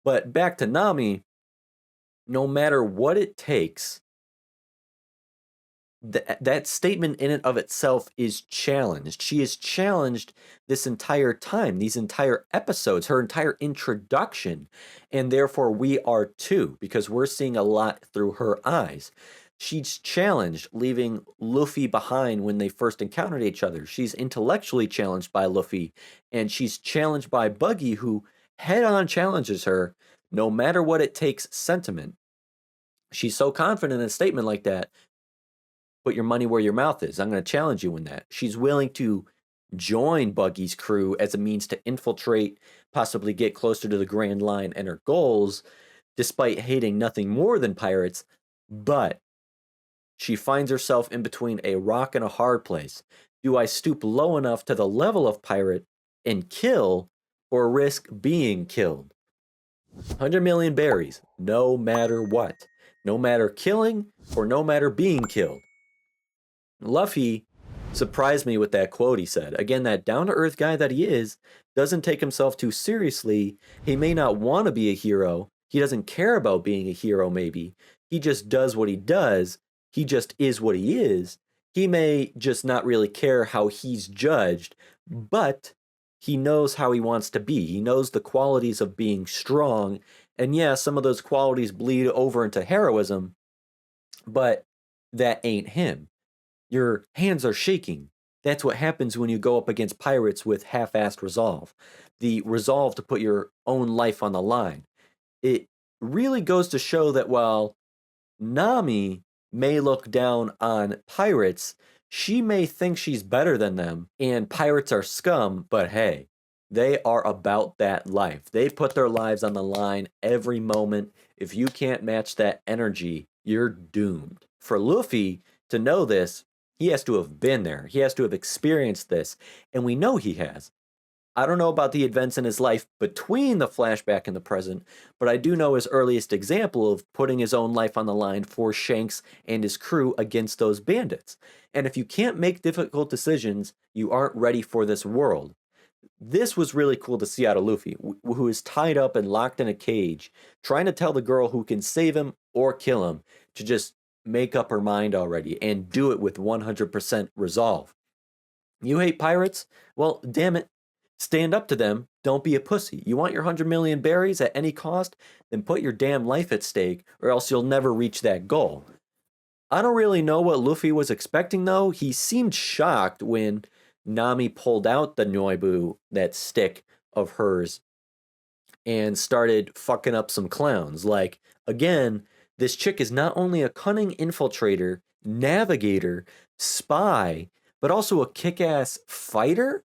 But back to Nami, no matter what it takes, that statement in and of itself is challenged. She is challenged this entire time, these entire episodes, her entire introduction, and therefore we are too, because we're seeing a lot through her eyes. She's challenged, leaving Luffy behind when they first encountered each other. She's intellectually challenged by Luffy, and she's challenged by Buggy, who head-on challenges her, no matter what it takes sentiment. She's so confident in a statement like that. Put your money where your mouth is. I'm going to challenge you in that. She's willing to join Buggy's crew as a means to infiltrate, possibly get closer to the Grand Line and her goals, despite hating nothing more than pirates. But she finds herself in between a rock and a hard place. Do I stoop low enough to the level of pirate and kill, or risk being killed? 100 million berries, no matter what. No matter killing or no matter being killed. Luffy surprised me with that quote he said. Again, that down-to-earth guy that he is doesn't take himself too seriously. He may not want to be a hero. He doesn't care about being a hero, maybe. He just does what he does. He just is what he is. He may just not really care how he's judged, but he knows how he wants to be. He knows the qualities of being strong. And yeah, some of those qualities bleed over into heroism, but that ain't him. Your hands are shaking. That's what happens when you go up against pirates with half-assed resolve. The resolve to put your own life on the line. It really goes to show that while Nami may look down on pirates, she may think she's better than them, and pirates are scum, but hey, They are about that life. They put their lives on the line every moment. If you can't match that energy, you're doomed. For Luffy to know this, he has to have been there. He has to have experienced this. And we know he has. I don't know about the events in his life between the flashback and the present, but I do know his earliest example of putting his own life on the line for Shanks and his crew against those bandits. And if you can't make difficult decisions, you aren't ready for this world. This was really cool to see out of Luffy, who is tied up and locked in a cage, trying to tell the girl who can save him or kill him to just make up her mind already and do it with 100% resolve. You hate pirates? Well, damn it. Stand up to them. Don't be a pussy. You want your 100 million berries at any cost? Then put your damn life at stake, or else you'll never reach that goal. I don't really know what Luffy was expecting, though. He seemed shocked when Nami pulled out the Noibu, that stick of hers, and started fucking up some clowns. Like, again, this chick is not only a cunning infiltrator, navigator, spy, but also a kick-ass fighter.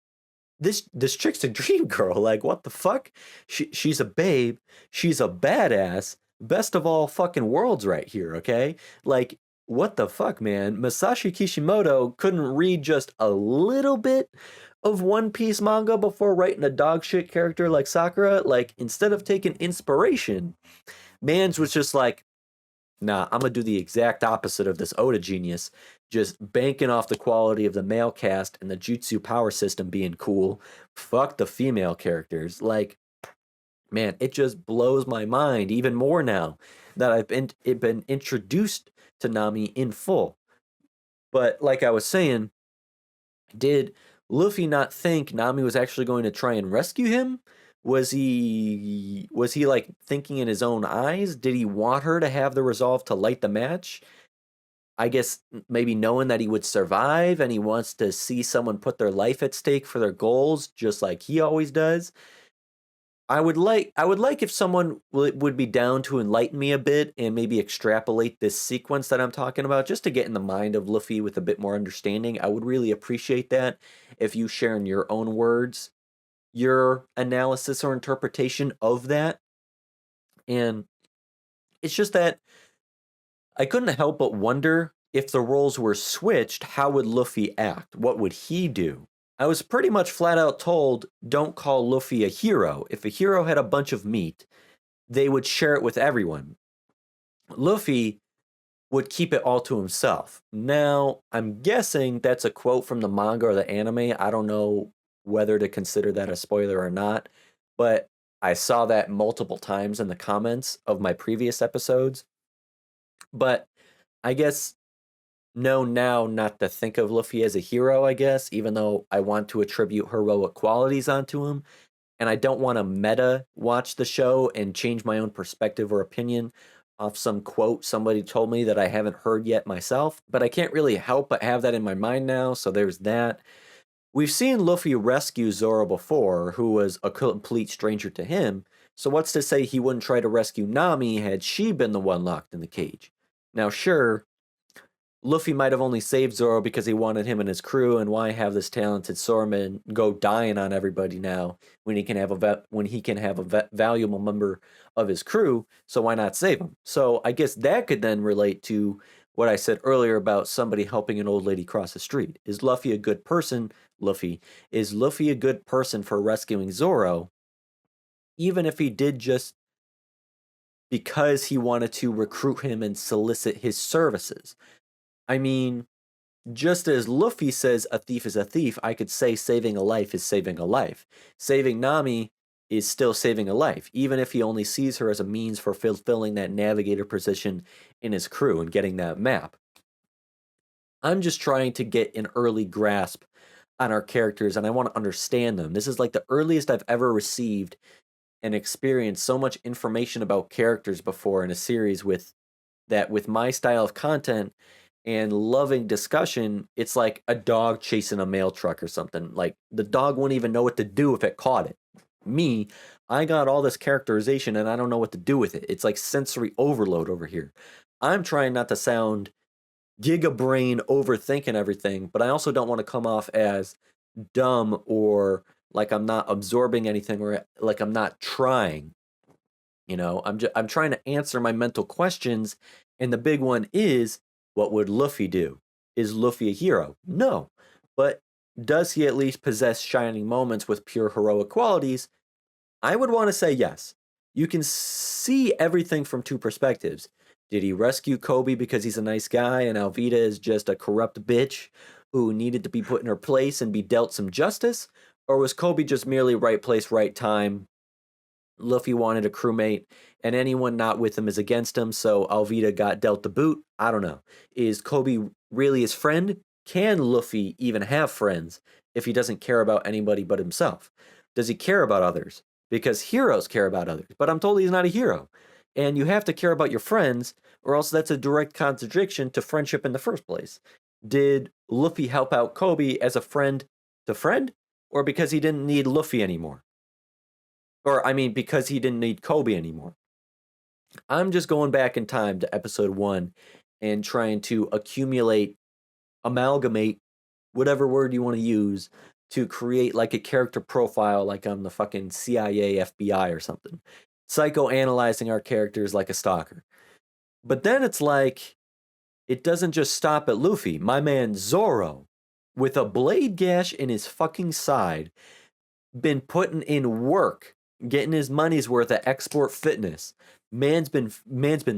This chick's a dream girl. Like, what the fuck? She's a babe. She's a badass. Best of all fucking worlds right here, okay? Like, what the fuck, man? Masashi Kishimoto couldn't read just a little bit of One Piece manga before writing a dog shit character like Sakura. Like, instead of taking inspiration, Mans was just like, nah, I'm gonna do the exact opposite of this Oda genius, just banking off the quality of the male cast and the jutsu power system being cool. Fuck the female characters. Like, man, it just blows my mind even more now that I've been introduced to Nami in full. But like I was saying, did Luffy not think Nami was actually going to try and rescue him? Was he like thinking in his own eyes? Did he want her to have the resolve to light the match? I guess maybe knowing that he would survive and he wants to see someone put their life at stake for their goals just like he always does. I would like if someone would be down to enlighten me a bit and maybe extrapolate this sequence that I'm talking about just to get in the mind of Luffy with a bit more understanding. I would really appreciate that if you share in your own words your analysis or interpretation of that. And it's just that I couldn't help but wonder if the roles were switched, how would Luffy act? What would he do? I was pretty much flat out told, don't call Luffy a hero. If a hero had a bunch of meat, they would share it with everyone. Luffy would keep it all to himself. Now, I'm guessing that's a quote from the manga or the anime. I don't know whether to consider that a spoiler or not, but I saw that multiple times in the comments of my previous episodes. But I guess know now not to think of Luffy as a hero, I guess, even though I want to attribute heroic qualities onto him. And I don't want to meta watch the show and change my own perspective or opinion off some quote somebody told me that I haven't heard yet myself. But I can't really help but have that in my mind now, so there's that. We've seen Luffy rescue Zoro before, who was a complete stranger to him, so what's to say he wouldn't try to rescue Nami had she been the one locked in the cage? Now, sure, Luffy might have only saved Zoro because he wanted him and his crew, and why have this talented swordsman go dying on everybody now when he can have a valuable member of his crew? So why not save him? So I guess that could then relate to what I said earlier about somebody helping an old lady cross the street. Is Luffy a good person? Is Luffy a good person for rescuing Zoro, even if he did just because he wanted to recruit him and solicit his services? I mean, just as Luffy says a thief is a thief, I could say saving a life is saving a life. Saving Nami is still saving a life, even if he only sees her as a means for fulfilling that navigator position in his crew and getting that map. I'm just trying to get an early grasp on our characters and I want to understand them. This is like the earliest I've ever received and experienced so much information about characters before in a series with my style of content and loving discussion. It's like a dog chasing a mail truck or something. Like, the dog wouldn't even know what to do if it caught it. Me, I got all this characterization and I don't know what to do with it. It's like sensory overload over here. I'm trying not to sound giga brain overthinking everything, but I also don't want to come off as dumb or like I'm not absorbing anything, or like I'm not trying. I'm trying to answer my mental questions, and the big one is, what would Luffy do? Is Luffy a hero? No. But does he at least possess shining moments with pure heroic qualities? I would want to say yes. You can see everything from two perspectives. Did he rescue Kobe because he's a nice guy and Alvida is just a corrupt bitch who needed to be put in her place and be dealt some justice? Or was Kobe just merely right place, right time? Luffy wanted a crewmate, and anyone not with him is against him, so Alvida got dealt the boot. I don't know. Is Kobe really his friend? Can Luffy even have friends if he doesn't care about anybody but himself? Does he care about others? Because heroes care about others, but I'm told he's not a hero. And you have to care about your friends, or else that's a direct contradiction to friendship in the first place. Did Luffy help out Kobe as a friend to friend, or because he didn't need Luffy anymore? Or, I mean, because he didn't need Kobe anymore. I'm just going back in time to episode 1 and trying to amalgamate, whatever word you want to use, to create like a character profile like I'm the fucking CIA, FBI or something. Psychoanalyzing our characters like a stalker. But then it's like, it doesn't just stop at Luffy. My man Zoro, with a blade gash in his fucking side, been putting in work, getting his money's worth at Export Fitness. Man's been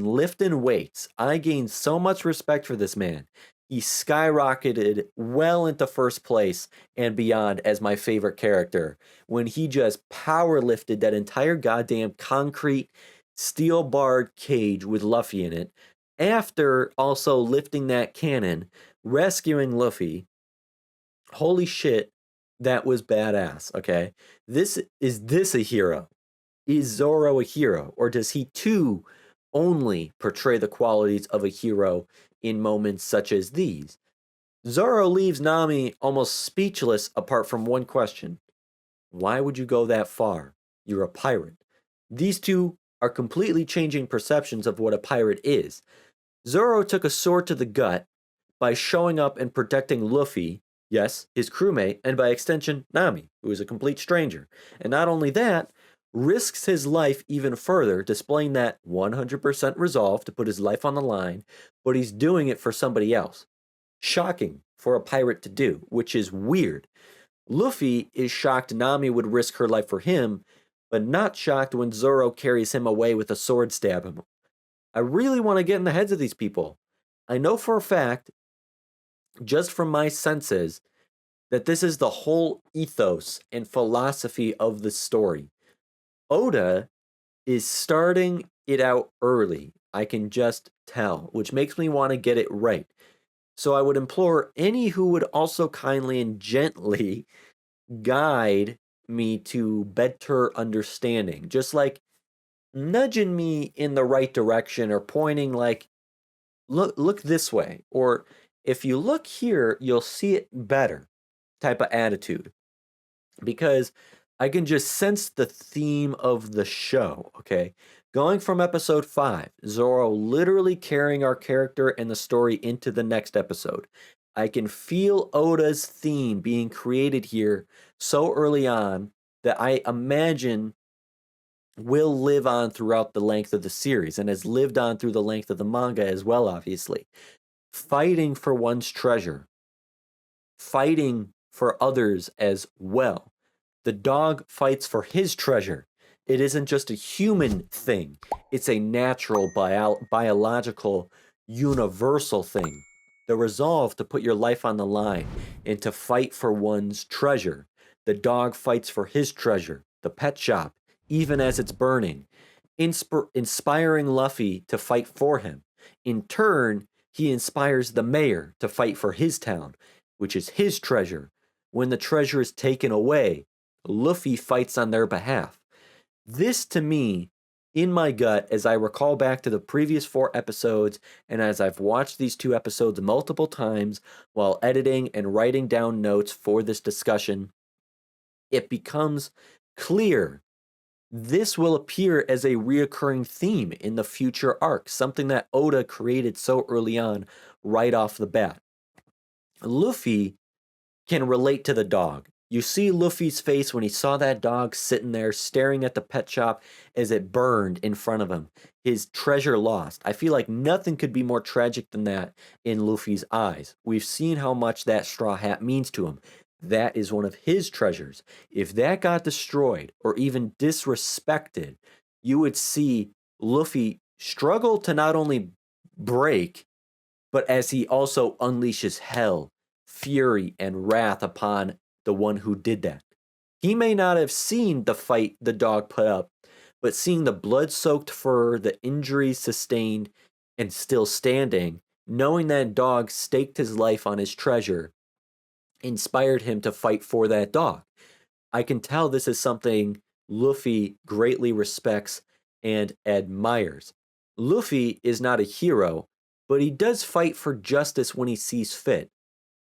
lifting weights. I gained so much respect for this man. He skyrocketed well into first place and beyond as my favorite character when he just power lifted that entire goddamn concrete steel barred cage with Luffy in it, after also lifting that cannon, rescuing Luffy. Holy shit, that was badass, okay? Is this a hero? Is Zoro a hero? Or does he too only portray the qualities of a hero in moments such as these? Zoro leaves Nami almost speechless apart from one question. Why would you go that far? You're a pirate. These two are completely changing perceptions of what a pirate is. Zoro took a sword to the gut by showing up and protecting Luffy, yes, his crewmate, and by extension, Nami, who is a complete stranger. And not only that, risks his life even further, displaying that 100% resolve to put his life on the line, but he's doing it for somebody else. Shocking for a pirate to do, which is weird. Luffy is shocked Nami would risk her life for him, but not shocked when Zoro carries him away with a sword stab him. I really want to get in the heads of these people. I know for a fact, just from my senses, that this is the whole ethos and philosophy of the story. Oda is starting it out early. I can just tell, which makes me want to get it right. So I would implore any who would also kindly and gently guide me to better understanding, just like nudging me in the right direction or pointing like, look this way, or if you look here, you'll see it better type of attitude. Because I can just sense the theme of the show, okay? Going from episode 5, Zoro literally carrying our character and the story into the next episode. I can feel Oda's theme being created here so early on that I imagine will live on throughout the length of the series and has lived on through the length of the manga as well, obviously. Fighting for one's treasure, fighting for others as well. The dog fights for his treasure. It isn't just a human thing, it's a natural, biological, universal thing. The resolve to put your life on the line and to fight for one's treasure. The dog fights for his treasure, the pet shop, even as it's burning, inspiring Luffy to fight for him. In turn, he inspires the mayor to fight for his town, which is his treasure. When the treasure is taken away, Luffy fights on their behalf. This, to me, in my gut, as I recall back to the previous 4 episodes, and as I've watched these 2 episodes multiple times while editing and writing down notes for this discussion, it becomes clear this will appear as a reoccurring theme in the future arc, something that Oda created so early on, right off the bat. Luffy can relate to the dog. You see Luffy's face when he saw that dog sitting there staring at the pet shop as it burned in front of him. His treasure lost. I feel like nothing could be more tragic than that in Luffy's eyes. We've seen how much that straw hat means to him. That is one of his treasures. If that got destroyed or even disrespected, you would see Luffy struggle to not only break, but as he also unleashes hell, fury, and wrath upon the one who did that. He may not have seen the fight the dog put up, but seeing the blood soaked fur, the injuries sustained, and still standing, knowing that dog staked his life on his treasure, inspired him to fight for that dog. I can tell this is something Luffy greatly respects and admires. Luffy is not a hero, but he does fight for justice when he sees fit.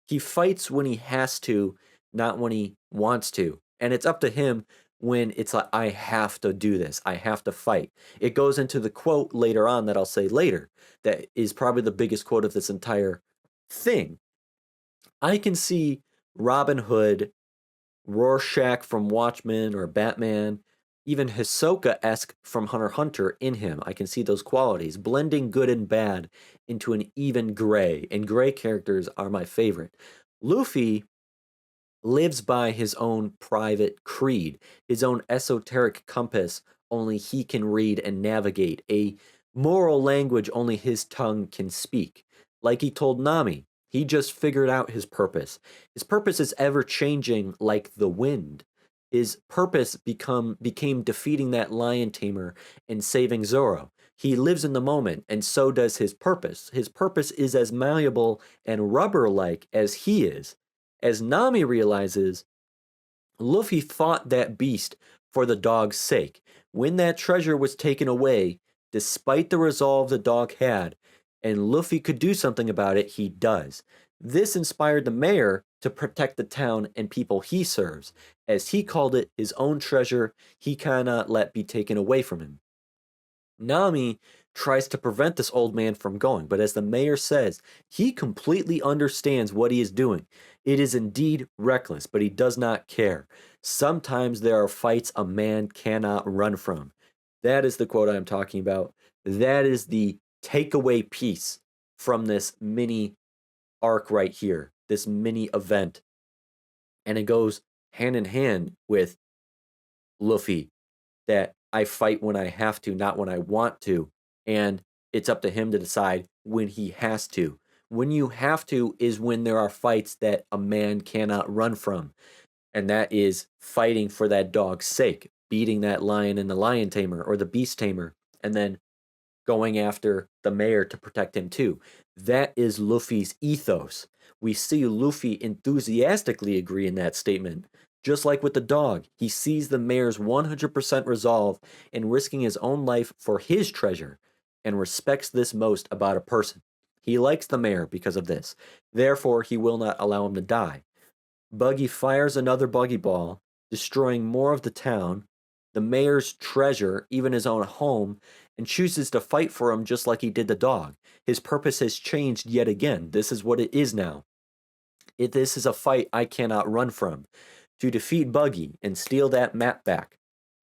He fights when he has to, not when he wants to. And it's up to him when it's like, I have to do this. I have to fight. It goes into the quote later on that I'll say later, that is probably the biggest quote of this entire thing. I can see Robin Hood, Rorschach from Watchmen or Batman, even Hisoka-esque from Hunter x Hunter in him. I can see those qualities, blending good and bad into an even gray, and gray characters are my favorite. Luffy lives by his own private creed, his own esoteric compass only he can read and navigate, a moral language only his tongue can speak. Like he told Nami, he just figured out his purpose. His purpose is ever changing like the wind. His purpose became defeating that lion tamer and saving Zoro. He lives in the moment, and so does his purpose. His purpose is as malleable and rubber-like as he is. As Nami realizes, Luffy fought that beast for the dog's sake. When that treasure was taken away, despite the resolve the dog had, and Luffy could do something about it, he does. This inspired the mayor to protect the town and people he serves. As he called it, his own treasure he cannot let be taken away from him. Nami tries to prevent this old man from going, but as the mayor says, he completely understands what he is doing. It is indeed reckless, but he does not care. Sometimes there are fights a man cannot run from. That is the quote I'm talking about. That is the takeaway piece from this mini arc right here, this mini event. And it goes hand in hand with Luffy, that I fight when I have to, not when I want to. And it's up to him to decide when he has to. When you have to is when there are fights that a man cannot run from. And that is fighting for that dog's sake, beating that lion in the lion tamer or the beast tamer, and then going after the mayor to protect him too. That is Luffy's ethos. We see Luffy enthusiastically agree in that statement. Just like with the dog, he sees the mayor's 100% resolve in risking his own life for his treasure and respects this most about a person. He likes the mayor because of this. Therefore, he will not allow him to die. Buggy fires another Buggy Ball, destroying more of the town, the mayor's treasure, even his own home, and chooses to fight for him just like he did the dog. His purpose has changed yet again. This is what it is now. This is a fight I cannot run from. To defeat Buggy and steal that map back,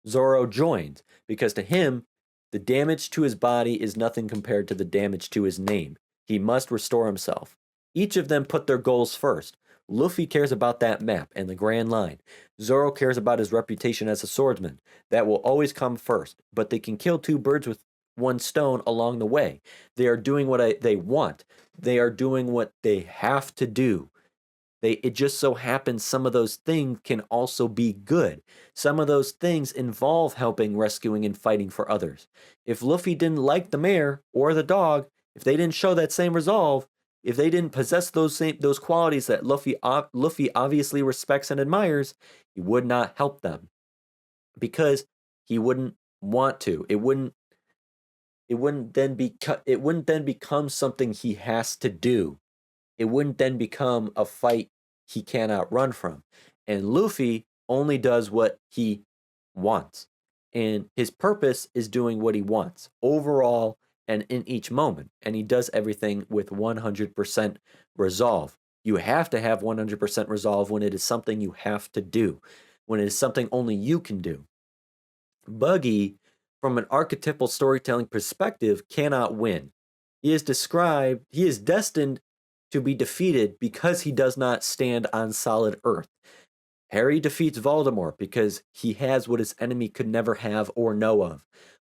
Zoro joins, because to him, the damage to his body is nothing compared to the damage to his name. He must restore himself. Each of them put their goals first. Luffy cares about that map and the Grand Line. Zoro cares about his reputation as a swordsman. That will always come first, but they can kill two birds with one stone along the way. They are doing what they want. They are doing what they have to do. It just so happens some of those things can also be good. Some of those things involve helping, rescuing, and fighting for others. If Luffy didn't like the mayor or the dog, if they didn't show that same resolve, if they didn't possess those qualities that Luffy obviously respects and admires, he would not help them because he wouldn't want to. It wouldn't then become something he has to do. It wouldn't then become a fight he cannot run from. And Luffy only does what he wants. And his purpose is doing what he wants overall and in each moment. And he does everything with 100% resolve. You have to have 100% resolve when it is something you have to do, when it is something only you can do. Buggy, from an archetypal storytelling perspective, cannot win. He is destined to be defeated because he does not stand on solid earth. Harry defeats Voldemort because he has what his enemy could never have or know of.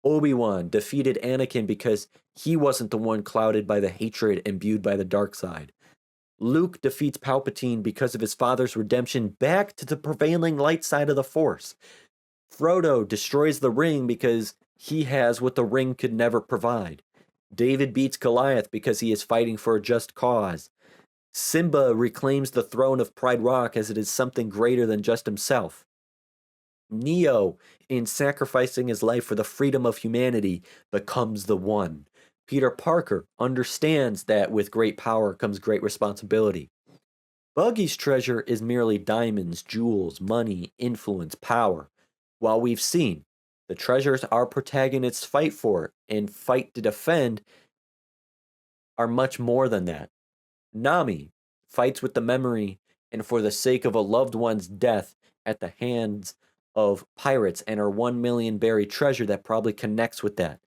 Obi-Wan defeated Anakin because he wasn't the one clouded by the hatred imbued by the dark side. Luke defeats Palpatine because of his father's redemption back to the prevailing light side of the Force. Frodo destroys the ring because he has what the ring could never provide. David beats Goliath because he is fighting for a just cause. Simba reclaims the throne of Pride Rock as it is something greater than just himself. Neo, in sacrificing his life for the freedom of humanity, becomes the one. Peter Parker understands that with great power comes great responsibility. Buggy's treasure is merely diamonds, jewels, money, influence, power. While we've seen the treasures our protagonists fight for and fight to defend are much more than that. Nami fights with the memory and for the sake of a loved one's death at the hands of pirates and her 1 million buried treasure that probably connects with that.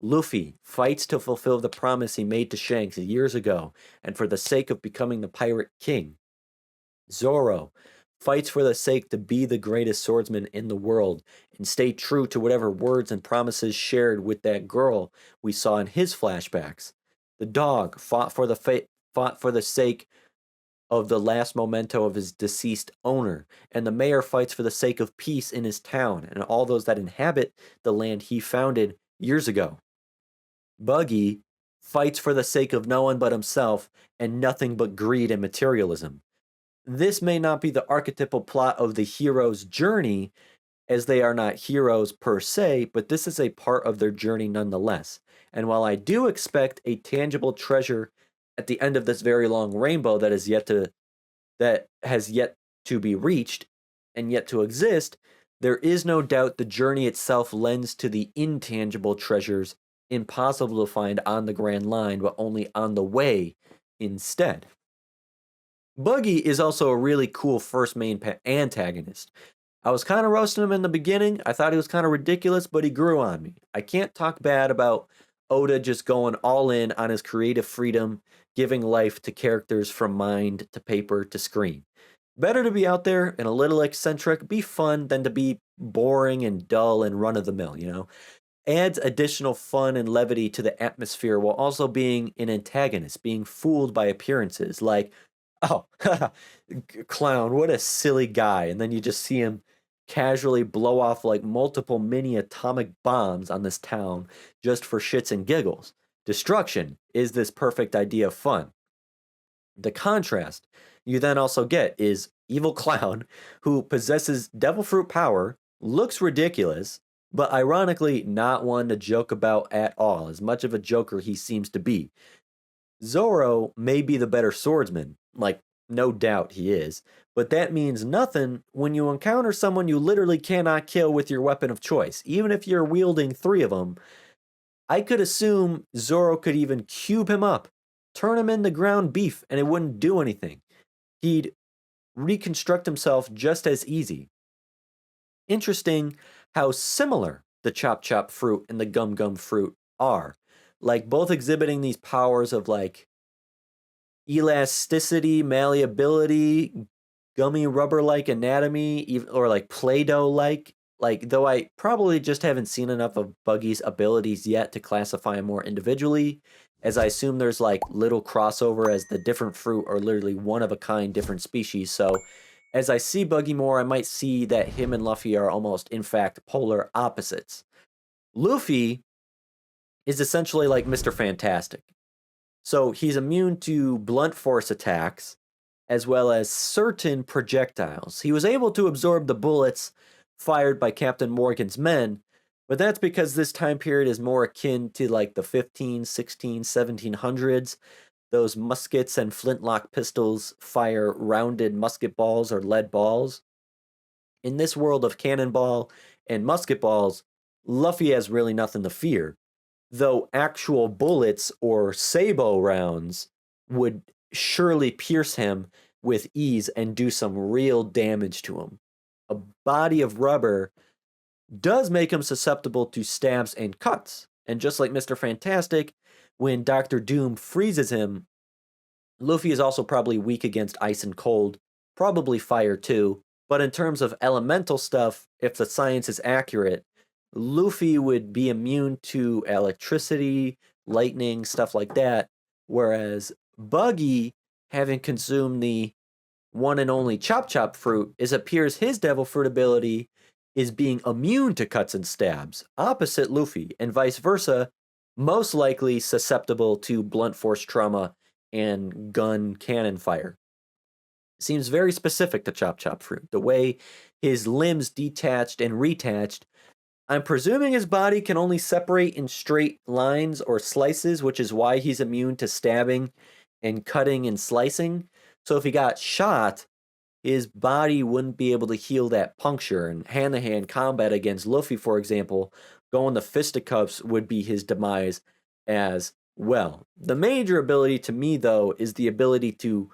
Luffy fights to fulfill the promise he made to Shanks years ago and for the sake of becoming the pirate king. Zoro fights for the sake to be the greatest swordsman in the world and stay true to whatever words and promises shared with that girl we saw in his flashbacks. The dog fought for the sake of the last memento of his deceased owner, and the mayor fights for the sake of peace in his town and all those that inhabit the land he founded years ago. Buggy fights for the sake of no one but himself and nothing but greed and materialism. This may not be the archetypal plot of the hero's journey, as they are not heroes per se, but this is a part of their journey nonetheless. And while I do expect a tangible treasure at the end of this very long rainbow that has yet to be reached and yet to exist, there is no doubt the journey itself lends to the intangible treasures impossible to find on the Grand Line, but only on the way instead. Buggy is also a really cool first main antagonist. I was kind of roasting him in the beginning. I thought he was kind of ridiculous, but he grew on me. I can't talk bad about Oda just going all in on his creative freedom, giving life to characters from mind to paper to screen. Better to be out there and a little eccentric, be fun, than to be boring and dull and run-of-the-mill, you know? Adds additional fun and levity to the atmosphere while also being an antagonist, being fooled by appearances like, oh, Clown, what a silly guy. And then you just see him casually blow off like multiple mini atomic bombs on this town just for shits and giggles. Destruction is this perfect idea of fun. The contrast you then also get is evil Clown who possesses devil fruit power, looks ridiculous, but ironically not one to joke about at all, as much of a joker he seems to be. Zoro may be the better swordsman, like, no doubt he is, but that means nothing when you encounter someone you literally cannot kill with your weapon of choice, even if you're wielding 3 of them. I could assume Zoro could even cube him up, turn him into ground beef, and it wouldn't do anything. He'd reconstruct himself just as easy. Interesting how similar the Chop Chop fruit and the Gum Gum fruit are, like both exhibiting these powers of like elasticity, malleability, gummy rubber-like anatomy, or like Play-Doh-like. Like, though I probably just haven't seen enough of Buggy's abilities yet to classify him more individually, as I assume there's like little crossover as the different fruit are literally one of a kind different species. So as I see Buggy more, I might see that him and Luffy are almost, in fact, polar opposites. Luffy is essentially like Mr. Fantastic. So he's immune to blunt force attacks, as well as certain projectiles. He was able to absorb the bullets fired by Captain Morgan's men, but that's because this time period is more akin to like the 15, 16, 1700s. Those muskets and flintlock pistols fire rounded musket balls or lead balls. In this world of cannonball and musket balls, Luffy has really nothing to fear, though actual bullets or sabot rounds would surely pierce him with ease and do some real damage to him. A body of rubber does make him susceptible to stabs and cuts. And just like Mr. Fantastic, when Doctor Doom freezes him, Luffy is also probably weak against ice and cold, probably fire too. But in terms of elemental stuff, if the science is accurate, Luffy would be immune to electricity, lightning, stuff like that. Whereas Buggy, having consumed the one and only Chop Chop fruit, it appears his devil fruit ability is being immune to cuts and stabs, opposite Luffy, and vice versa, most likely susceptible to blunt force trauma and gun cannon fire. Seems very specific to Chop Chop fruit. The way his limbs detached and retached, I'm presuming his body can only separate in straight lines or slices, which is why he's immune to stabbing and cutting and slicing. So if he got shot, his body wouldn't be able to heal that puncture. And hand-to-hand combat against Luffy, for example, going to fisticuffs would be his demise as well. The major ability to me, though, is the ability to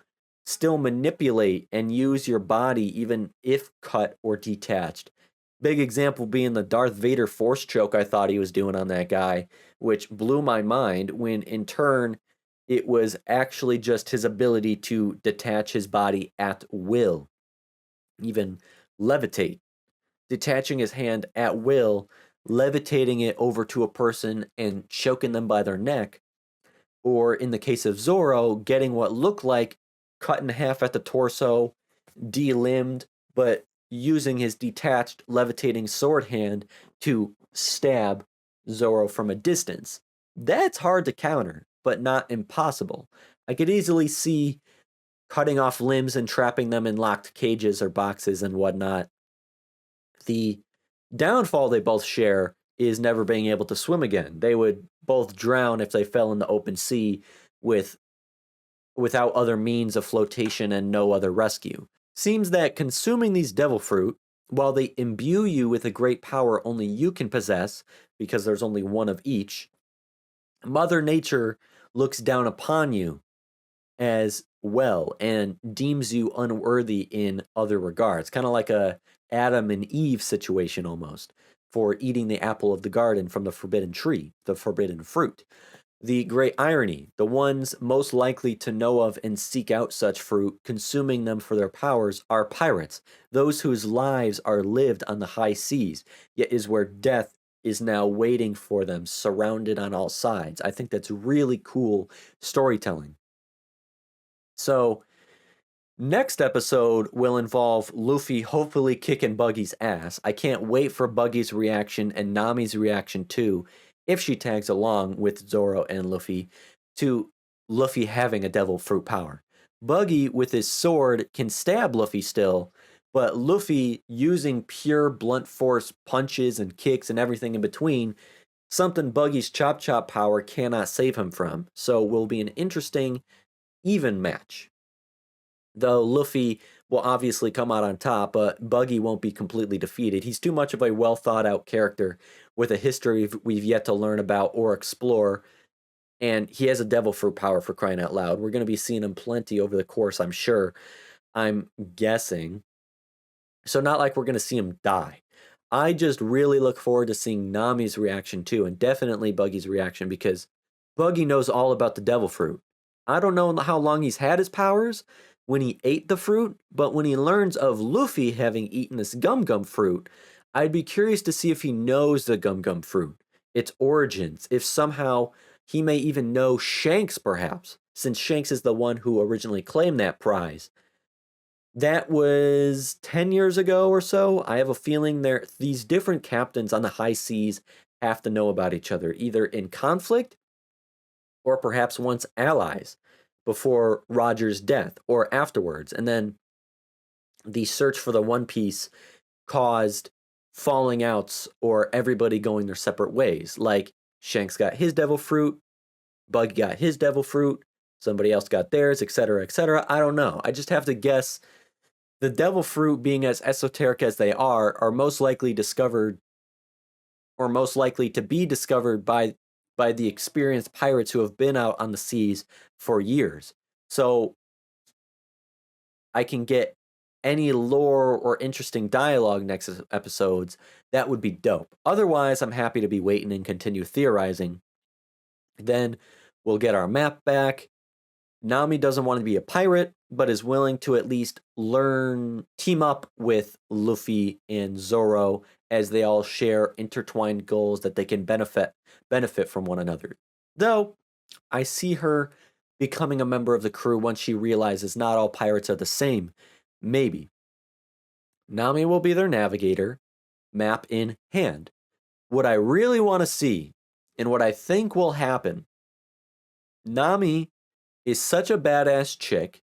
still manipulate and use your body even if cut or detached. Big example being the Darth Vader force choke I thought he was doing on that guy, which blew my mind when in turn it was actually just his ability to detach his body at will, even levitate, detaching his hand at will, levitating it over to a person and choking them by their neck, or in the case of Zoro, getting what looked like cut in half at the torso, delimbed, but using his detached levitating sword hand to stab Zoro from a distance. That's hard to counter, but not impossible. I could easily see cutting off limbs and trapping them in locked cages or boxes and whatnot. The downfall they both share is never being able to swim again. They would both drown if they fell in the open sea without other means of flotation and no other rescue. Seems that consuming these devil fruit, while they imbue you with a great power only you can possess, because there's only one of each, Mother Nature looks down upon you as well and deems you unworthy in other regards. Kind of like a Adam and Eve situation almost, for eating the apple of the garden from the forbidden tree, the forbidden fruit. The great irony, the ones most likely to know of and seek out such fruit, consuming them for their powers, are pirates, those whose lives are lived on the high seas, yet is where death is now waiting for them, surrounded on all sides. I think that's really cool storytelling. So, next episode will involve Luffy hopefully kicking Buggy's ass. I can't wait for Buggy's reaction and Nami's reaction too, if she tags along with Zoro and Luffy, to Luffy having a devil fruit power. Buggy with his sword can stab Luffy still, but Luffy using pure blunt force punches and kicks and everything in between, something Buggy's chop chop power cannot save him from. So will be an interesting even match. Though Luffy will obviously come out on top, but Buggy won't be completely defeated. He's too much of a well thought out character with a history we've yet to learn about or explore. And he has a devil fruit power, for crying out loud. We're going to be seeing him plenty over the course, I'm sure. I'm guessing. So not like we're going to see him die. I just really look forward to seeing Nami's reaction too, and definitely Buggy's reaction, because Buggy knows all about the devil fruit. I don't know how long he's had his powers when he ate the fruit, but when he learns of Luffy having eaten this gum gum fruit, I'd be curious to see if he knows the gum gum fruit, its origins, if somehow he may even know Shanks perhaps, since Shanks is the one who originally claimed that prize. That was 10 years ago or so. I have a feeling these different captains on the high seas have to know about each other, either in conflict or perhaps once allies before Roger's death or afterwards. And then the search for the One Piece caused falling outs or everybody going their separate ways. Like Shanks got his devil fruit, Buggy got his devil fruit, somebody else got theirs, etc., etc. I don't know. I just have to guess the devil fruit, being as esoteric as they are most likely discovered, or most likely to be discovered by the experienced pirates who have been out on the seas for years. so I can get any lore or interesting dialogue next episodes, that would be dope. Otherwise, I'm happy to be waiting and continue theorizing. Then we'll get our map back. Nami doesn't want to be a pirate, but is willing to at least team up with Luffy and Zoro as they all share intertwined goals that they can benefit from one another. Though, I see her becoming a member of the crew once she realizes not all pirates are the same. Maybe. Nami will be their navigator, map in hand. What I really want to see, and what I think will happen, Nami is such a badass chick.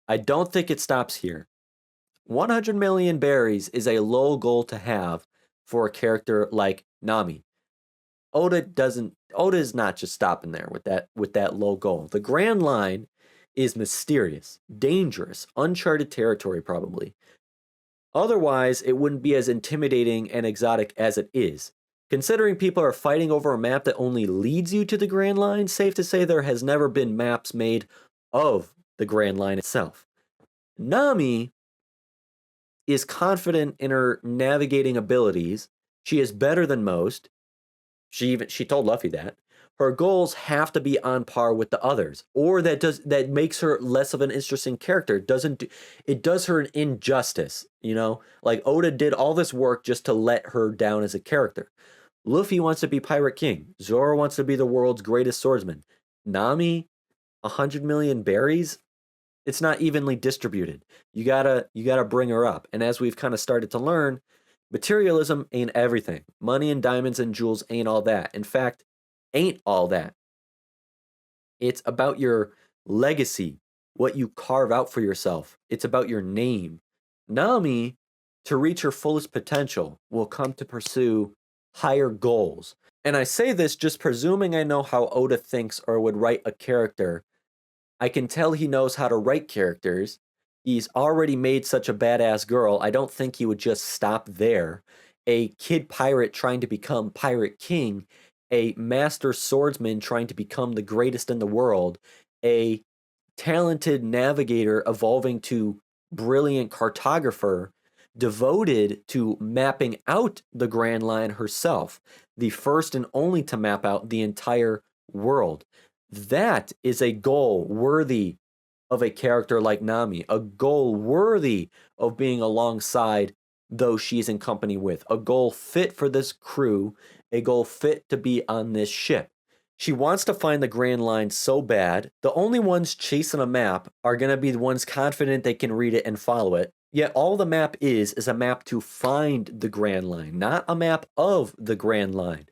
I don't think it stops here. 100 million berries is a low goal to have for a character like Nami. Oda is not just stopping there with that low goal. The Grand Line is mysterious, dangerous, uncharted territory probably. Otherwise, it wouldn't be as intimidating and exotic as it is. Considering people are fighting over a map that only leads you to the Grand Line, safe to say there has never been maps made of the Grand Line itself. Nami is confident in her navigating abilities. She is better than most. She told Luffy that. Her goals have to be on par with the others, or that makes her less of an interesting character. It does her an injustice, you know? Like Oda did all this work just to let her down as a character. Luffy wants to be Pirate King. Zoro wants to be the world's greatest swordsman. Nami, 100 million berries? It's not evenly distributed. You gotta bring her up. And as we've kind of started to learn, materialism ain't everything. Money and diamonds and jewels ain't all that. In fact, ain't all that. It's about your legacy, what you carve out for yourself. It's about your name. Nami, to reach her fullest potential, will come to pursue higher goals. And I say this just presuming I know how Oda thinks or would write a character. I can tell he knows how to write characters. He's already made such a badass girl. I don't think he would just stop there. A kid pirate trying to become Pirate King, a master swordsman trying to become the greatest in the world, a talented navigator evolving to brilliant cartographer, devoted to mapping out the Grand Line herself, the first and only to map out the entire world. That is a goal worthy of a character like Nami, a goal worthy of being alongside those she's in company with, a goal fit for this crew, a goal fit to be on this ship. She wants to find the Grand Line so bad. The only ones chasing a map are going to be the ones confident they can read it and follow it. Yet all the map is a map to find the Grand Line, not a map of the Grand Line.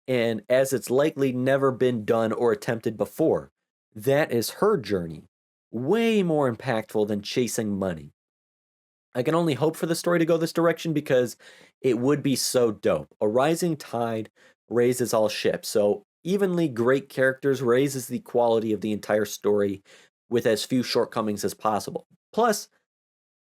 And as it's likely never been done or attempted before, that is her journey. Way more impactful than chasing money. I can only hope for the story to go this direction because it would be so dope. A rising tide raises all ships, so evenly great characters raises the quality of the entire story with as few shortcomings as possible. Plus,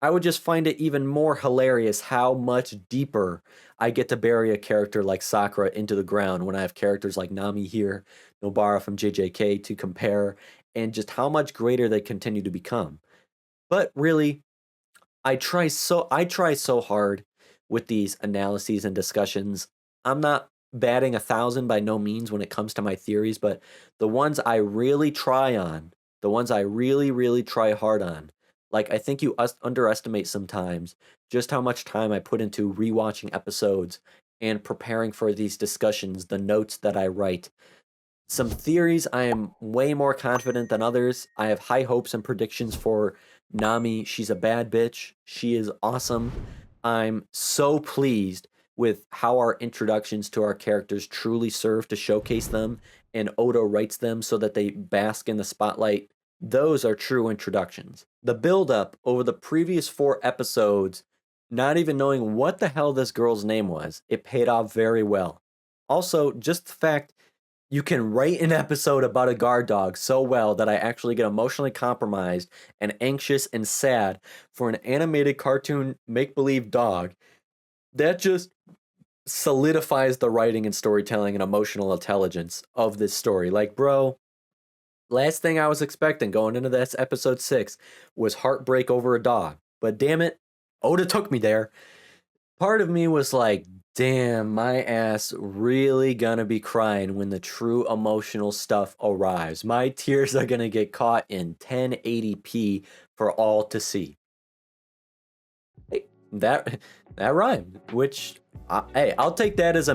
I would just find it even more hilarious how much deeper I get to bury a character like Sakura into the ground when I have characters like Nami here, Nobara from JJK to compare, and just how much greater they continue to become. But really, I try so hard with these analyses and discussions. I'm not batting 1,000 by no means when it comes to my theories, but the ones I really try on, the ones I really try hard on, like I think you underestimate sometimes just how much time I put into rewatching episodes and preparing for these discussions, the notes that I write. Some theories I am way more confident than others. I have high hopes and predictions for Nami. She's a bad bitch. She is awesome. I'm so pleased with how our introductions to our characters truly serve to showcase them, and Oda writes them so that they bask in the spotlight. Those are true introductions. The build-up over the previous 4 episodes, not even knowing what the hell this girl's name was, it paid off very well. Also, just the fact you can write an episode about a guard dog so well that I actually get emotionally compromised and anxious and sad for an animated cartoon make-believe dog. That just solidifies the writing and storytelling and emotional intelligence of this story. Like, bro, last thing I was expecting going into this episode 6 was heartbreak over a dog. But damn it, Oda took me there. Part of me was like, damn, my ass really gonna be crying when the true emotional stuff arrives. My tears are gonna get caught in 1080p for all to see. Hey, that rhymed, which hey, I'll take that as a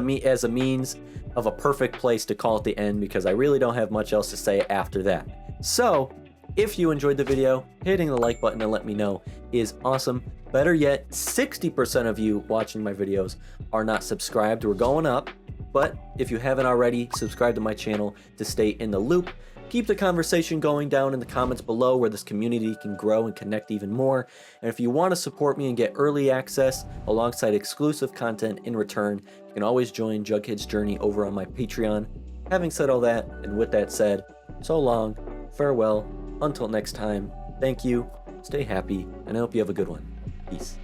means of a perfect place to call it the end, because I really don't have much else to say after that. So, if you enjoyed the video, hitting the like button to let me know is awesome. Better yet, 60% of you watching my videos are not subscribed. We're going up, but if you haven't already, subscribe to my channel to stay in the loop. Keep the conversation going down in the comments below, where this community can grow and connect even more. And if you want to support me and get early access alongside exclusive content in return, you can always join Jughead's Journey over on my Patreon. Having said all that, and with that said, so long, farewell, until next time, thank you, stay happy, and I hope you have a good one. Peace.